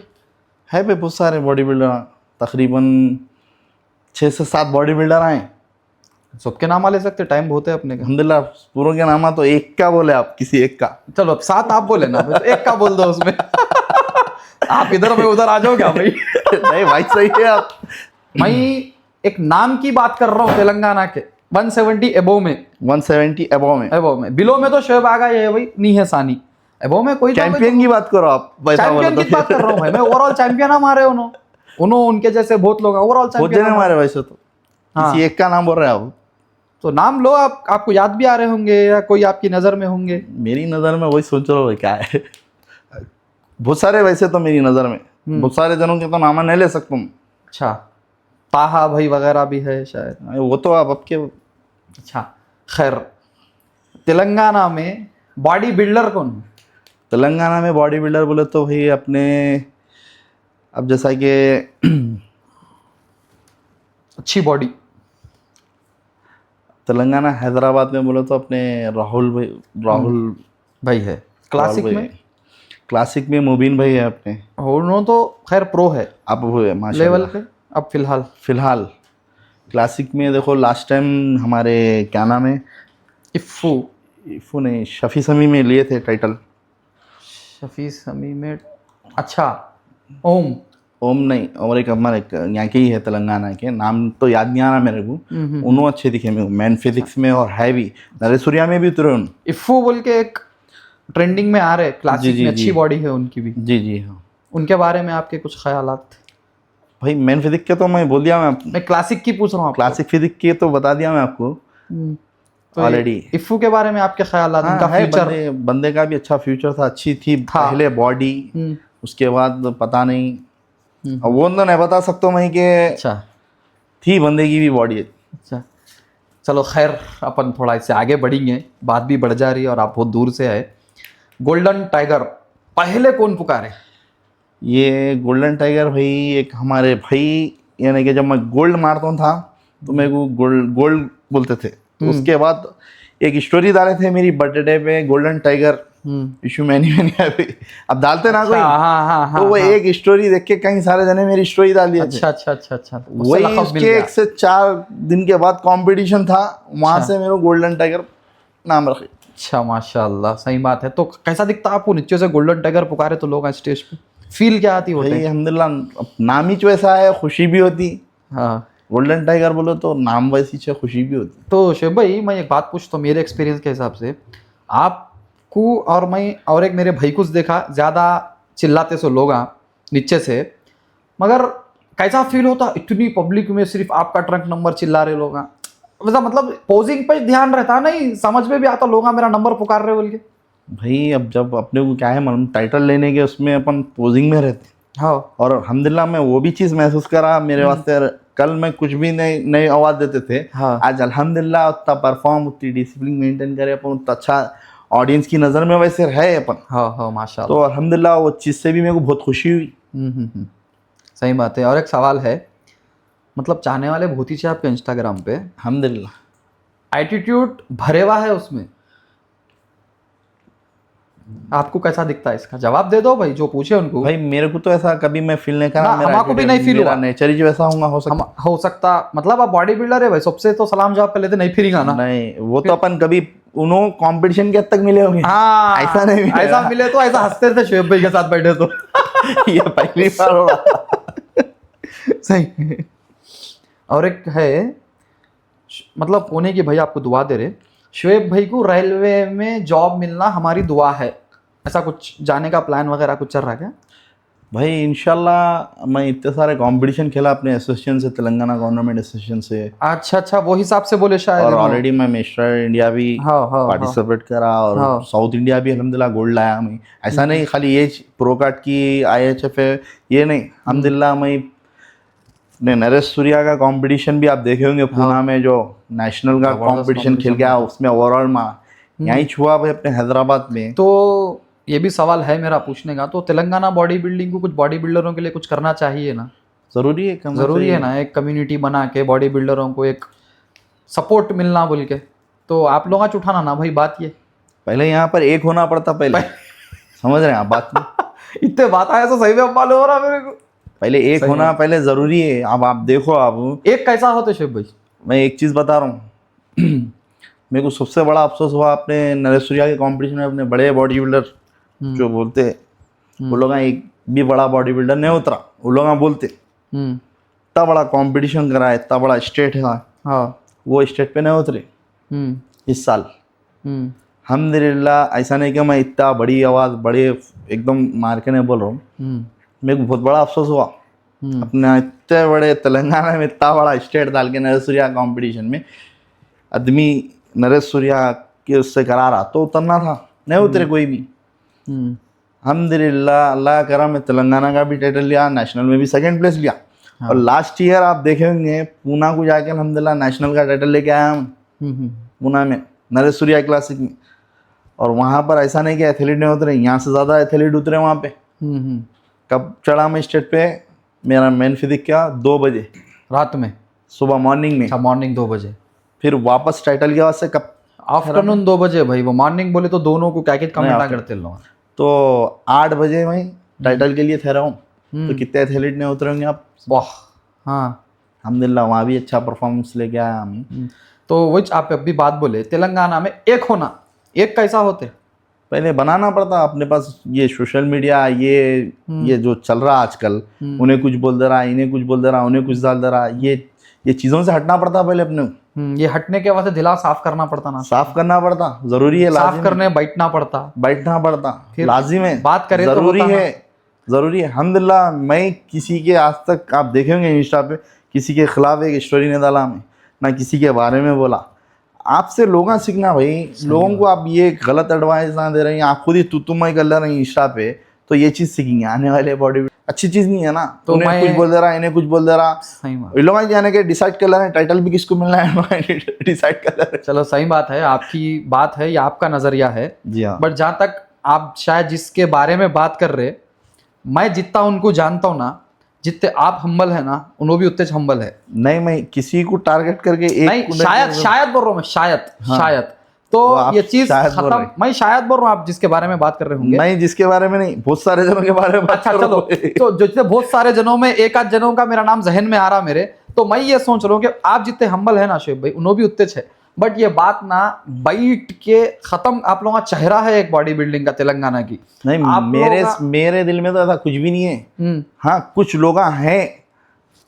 है भाई बहुत सारे बॉडी बिल्डर, तकरीबन 6 से 7 बॉडी बिल्डर आए। सबके नाम ले सकते, टाइम बहुत है अपने का। अल्हम्दुलिल्लाह पूरों के नाम तो एक का बोले आप, किसी एक का। चलो अब 7 आप बोले ना, तो एक का बोल दो उसमें। आप इधर में उधर आ जाओ क्या भाई? नहीं भाई सही है आप। मैं एक नाम की बात कर रहा हूँ तेलंगाना के 170 एबो में। 170 एबो में बिलो में तो शोएब आगा है भाई, नहीं है सानी। एबो में कोई चैंपियन की बात करो आप। चैंपियन की बात कर रहा हूँ भाई मैं, ओवरऑल चैंपियन हमारे उन्होंने उनके जैसे बहुत लोग ओवरऑल चैंपियन हमारे। वैसे तो किसी एक का नाम बोल रहे हैं आप, तो नाम लो आप, आपको याद भी आ रहे होंगे या कोई आपकी नज़र में होंगे। मेरी नज़र में वही सोच रहा हूँ क्या है, बहुत सारे वैसे तो मेरी नज़र में बहुत सारे जनों के तो नाम नहीं ले सकता हूँ। अच्छा, ताहा भाई वगैरह भी है शायद, वो तो आप आपके। अच्छा खैर, तेलंगाना में बॉडी बिल्डर कौन है? तेलंगाना में बॉडी बिल्डर बोले तो भाई अपने, अब जैसा कि अच्छी बॉडी तेलंगाना हैदराबाद में बोले तो अपने राहुल भाई है। क्लासिक में मुबीन भाई है अपने, उन्होंने तो खैर प्रो है अब हुए माशाल्लाह लेवल पे। अब फिलहाल क्लासिक में देखो, लास्ट टाइम हमारे क्या नाम है, इफ़ू ने शफी समी में लिए थे टाइटल। शफी समी में, अच्छा ओम नहीं, और एक हमारे यहाँ के ही है तेलंगाना के, नाम तो याद नहीं आ रहा मेरे को। उन्होंने अच्छे दिखे मैन फिजिक्स में, और है भी नरेसूरिया में भी उतरे उन। इफ़ू बोल के एक ट्रेंडिंग में आ रहे, क्लासिक में अच्छी बॉडी है उनकी भी। जी हाँ। उनके बारे में आपके कुछ ख्यालात? भाई मैन फिजिक के तो मैं बोल दिया, मैं क्लासिक की पूछ रहा हूँ। क्लासिक फिजिक के तो बता दिया मैं आपको ऑलरेडी। तो इफ़ू के बारे में आपके ख्यालात? उनका फ्यूचर, बंदे का भी अच्छा फ्यूचर था, अच्छी थी पहले बॉडी, उसके बाद पता नहीं, अब वो तो नहीं बता सकता मैं कि अच्छा थी बंदे की भी बॉडी। अच्छा चलो खैर, अपन थोड़ा इससे आगे बढ़ेंगे, बात भी बढ़ जा रही है और आप बहुत दूर से आए। गोल्डन टाइगर पहले कौन पुकारे? ये गोल्डन टाइगर भाई एक हमारे भाई यानी कि जब मैं गोल्ड मारता था तो मेरे को गोल्ड गोल्ड बोलते थे। तो उसके बाद एक स्टोरी डाले थे मेरी बर्थडे पे, गोल्डन टाइगर इशू मैनी अभी अब डालते ना कोई। हाँ तो वो एक स्टोरी देख के कई सारे जने मेरी स्टोरी डाल दिए थे। अच्छा वही उसके 1 से 4 दिन के बाद कंपटीशन था, वहां से मेरे को गोल्डन टाइगर नाम रखे। अच्छा माशाल्लाह, सही बात है। तो कैसा दिखता आपको नीचे से गोल्डन टाइगर पुकारे तो लोग स्टेज पे, फील क्या आती होते? भाई अल्हम्दुलिल्लाह नाम ही वैसा है, खुशी भी होती। हाँ गोल्डन टाइगर बोलो तो नाम वैसी है, खुशी भी होती। तो शेख भाई मैं एक बात पूछता हूँ, मेरे एक्सपीरियंस के हिसाब से आपको और मैं और एक मेरे भाई को देखा, ज़्यादा चिल्लाते से लोग नीचे से, मगर कैसा फील होता इतनी पब्लिक में सिर्फ आपका ट्रंक नंबर चिल्ला रहे लोग? वैसा मतलब पोजिंग पे ध्यान रहता नहीं, समझ में भी आता लोग मेरा नंबर पुकार रहे बोल के। भाई अब जब अपने को क्या है मालूम, टाइटल लेने के उसमें अपन पोजिंग में रहते। हाँ और अल्हम्दुलिल्लाह मैं वो भी चीज़ महसूस करा मेरे वास्ते। कल मैं कुछ भी नई आवाज़ देते थे, हाँ। आज अल्हम्दुलिल्लाह उतना परफॉर्म, उतनी डिसिप्लिन मेंटेन करे अपन, उतना अच्छा ऑडियंस की नज़र में वैसे रहे अपन। हाँ माशाल्लाह। तो अल्हम्दुलिल्लाह वो चीज़ से भी मेरे को बहुत खुशी हुई। सही बात है। और एक सवाल है, मतलब चाहने वाले बहुत ही आपके इंस्टाग्राम पे, अल्हम्दुलिल्लाह एटीट्यूड भरे हुआ है उसमें, आपको कैसा दिखता है? इसका जवाब दे दो भाई, जो पूछे उनको। भाई मेरे को तो ऐसा कभी मैं फील नहीं करा, ना, मेरा हमको भी नहीं फील हुआ। नेचर ही वैसा होगा, हो सकता मतलब आप बॉडी बिल्डर है भाई, सबसे तो सलाम जवाब कर लेते, नहीं फिरेगा ना। नहीं वो तो अपन कभी उन्होंने कंपटीशन के हद तक मिले होंगे। हाँ ऐसा नहीं मिलेगा। ऐसा मिले तो ऐसा हंसते थे शोएब भाई के साथ बैठे तो। ये पहली बार हुआ। सही। और एक है, मतलब पुणे की भाई आपको दुआ दे रहे, शोएब भाई को रेलवे में जॉब मिलना हमारी दुआ है, ऐसा कुछ जाने का प्लान वगैरह कुछ चल रहा है क्या? भाई इंशाल्लाह मैं इतने सारे कंपटीशन खेला अपने एसोसिएशन से, तेलंगाना गवर्नमेंट एसोसिएशन से। अच्छा वो हिसाब से बोले शायद। और ऑलरेडी मैं मिस्टर इंडिया भी हाँ पार्टिसिपेट करा, और हाँ। साउथ इंडिया भी अल्हम्दुलिल्लाह गोल्ड लाया मैं। ऐसा नहीं खाली ये प्रो कार्ड की IHF है ये नहीं, अल्हम्दुलिल्लाह मैं ने नरेश सूर्या का कंपटीशन भी आप देखे होंगे पूना में, जो नेशनल का कंपटीशन खेल गया, उसमें ओवरऑल में यहीं छुआ भाई अपने हैदराबाद में। तो ये भी सवाल है मेरा पूछने का, तो तेलंगाना बॉडी बिल्डिंग को कुछ बॉडी बिल्डरों के लिए कुछ करना चाहिए ना? जरूरी है, जरूरी है ना, एक कम्युनिटी बना के बॉडी बिल्डरों को एक सपोर्ट मिलना बोल के। तो आप लोग आज उठाना ना भाई बात, ये पहले यहाँ पर एक होना पड़ता पहले। समझ रहे हैं आप बात में? इतने बात आया तो सही में मालूम हो रहा मेरे को, पहले एक होना पहले जरूरी है। अब आप देखो, आप एक कैसा होते शेख भाई, मैं एक चीज बता रहा हूँ। मेरे को सबसे बड़ा अफसोस हुआ अपने नरेश सूर्या के कंपटीशन में, अपने बड़े बॉडी बिल्डर जो बोलते वो लोग एक भी बड़ा बॉडी बिल्डर नहीं उतरा। वो लोग बोलते इतना बड़ा कंपटीशन करा है, इतना बड़ा स्टेट है, हाँ वो स्टेट पे नहीं उतरे इस साल। अल्हम्दुलिल्लाह ऐसा नहीं कि मैं इतना बड़ी आवाज़ बड़े एकदम मार के नहीं बोल रहा हूँ, मेरे को बहुत बड़ा अफसोस हुआ अपने इतने बड़े तेलंगाना में इतना बड़ा स्टेट डाल के नरेश सूर्या कंपटीशन में आदमी नरेश सूर्या के उससे करा रहा तो उतरना था, नहीं उतरे कोई भी। अल्हम्दुलिल्लाह अल्लाह का करम, तेलंगाना का भी टाइटल लिया, नेशनल में भी 2nd प्लेस लिया। हाँ। और लास्ट ईयर आप देखे होंगे पूना को जाके अल्हम्दुलिल्लाह नेशनल का टाइटल लेके आया हम पूना में नरेश सूर्या क्लासिक में। और वहाँ पर ऐसा नहीं कि एथलीट नहीं उतरे, यहाँ से ज़्यादा एथलीट उतरे वहाँ पे। कब चढ़ा मैं स्टेट पे, मेरा मेन फिजिक क्या 2 बजे रात में, सुबह मॉर्निंग में। अच्छा मॉर्निंग 2 बजे, फिर वापस टाइटल के बाद से कब आफ्टरनून 2 बजे भाई। वो मॉर्निंग बोले तो दोनों को क्या कमेंट करते लोग। तो 8 बजे मैं टाइटल के लिए ठहरा हूँ, तो कितने एथलीट नहीं उतरे होंगे आप? वाह। हाँ अल्हम्दुलिल्लाह वहाँ भी अच्छा परफॉर्मेंस लेके आया हम। तो वही आप अभी बात बोले तेलंगाना में एक होना, एक कैसा होते? पहले बनाना पड़ता अपने पास। ये सोशल मीडिया ये जो चल रहा आजकल, उन्हें कुछ बोल दे रहा, इन्हें कुछ बोल दे रहा, उन्हें कुछ डाल दे रहा, ये चीज़ों से हटना पड़ता पहले अपने। ये हटने के बाद दिला साफ करना पड़ता ना, साफ करना पड़ता, जरूरी है। साफ करने बैठना पड़ता, लाजिम है, बात करें जरूरी तो है, जरूरी है। अल्हम्दुलिल्लाह मैं किसी के आज तक आप देखेंगे इंस्टा पे किसी के खिलाफ एक स्टोरी नहीं डाला मैं, ना किसी के बारे में बोला। आपसे लोग सीखना भाई, लोगों को आप ये गलत एडवाइस ना दे रहे हैं, आप खुद ही तुम कर ले रहे हैं इंस्टा पे, तो ये चीज़ सीखेंगे आने वाले बॉडी। अच्छी चीज़ नहीं है ना, तो उन्हें कुछ बोल दे रहा, इन्हें कुछ बोल दे रहा। लोग जाने के डिसाइड कर ले रहे हैं टाइटल भी किसको मिलना है, डिसाइड कर ले रहे हैं। चलो सही बात है, आपकी बात है, या आपका नजरिया है जी हाँ। बट जहाँ तक आप शायद जिसके बारे में बात कर रहे, मैं जितना उनको जानता हूँ ना, जितने आप हम्बल है ना उन्हों भी उतने हम्बल है। नहीं, मैं किसी को टारगेट करके एक नहीं, को शायद बोल रहा हूँ मैं, शायद तो वो आप ये चीज शायद बोल खत्म। रहे हैं। मैं शायद बोल रहा हूँ, आप जिसके बारे में बात कर रहे होंगे। नहीं, जिसके बारे में नहीं, बहुत सारे जनों के बारे में बात अच्छा कर चलो, रहे हैं। तो जो जितने बहुत सारे जनों में एक आध जनों का मेरा नाम जहन में आ रहा मेरे, तो मैं ये सोच रहा हूँ कि आप जितने हम्बल है ना शोएब भाई, उन्हों भी उतने है। बट ये बात ना बैठ के खत्म, आप लोगों का चेहरा है एक बॉडी बिल्डिंग का तेलंगाना की। नहीं, आप मेरे दिल में तो ऐसा कुछ भी नहीं है। लोग हाँ, कुछ लोग हैं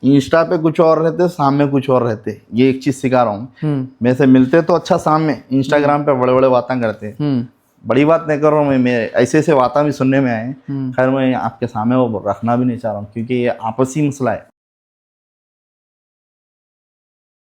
इंस्टा पे कुछ और रहते, सामने कुछ और रहते। ये एक चीज सिखा रहा हूँ, मेरे से मिलते तो अच्छा, सामने इंस्टाग्राम पे बड़े बड़े बातें करते। बड़ी बात नहीं कर रहा हूँ मैं, मेरे ऐसे ऐसे बातें भी सुनने में आए। खैर मैं आपके सामने वो रखना भी नहीं चाह रहा हूँ, क्योंकि ये आपसी मसला है।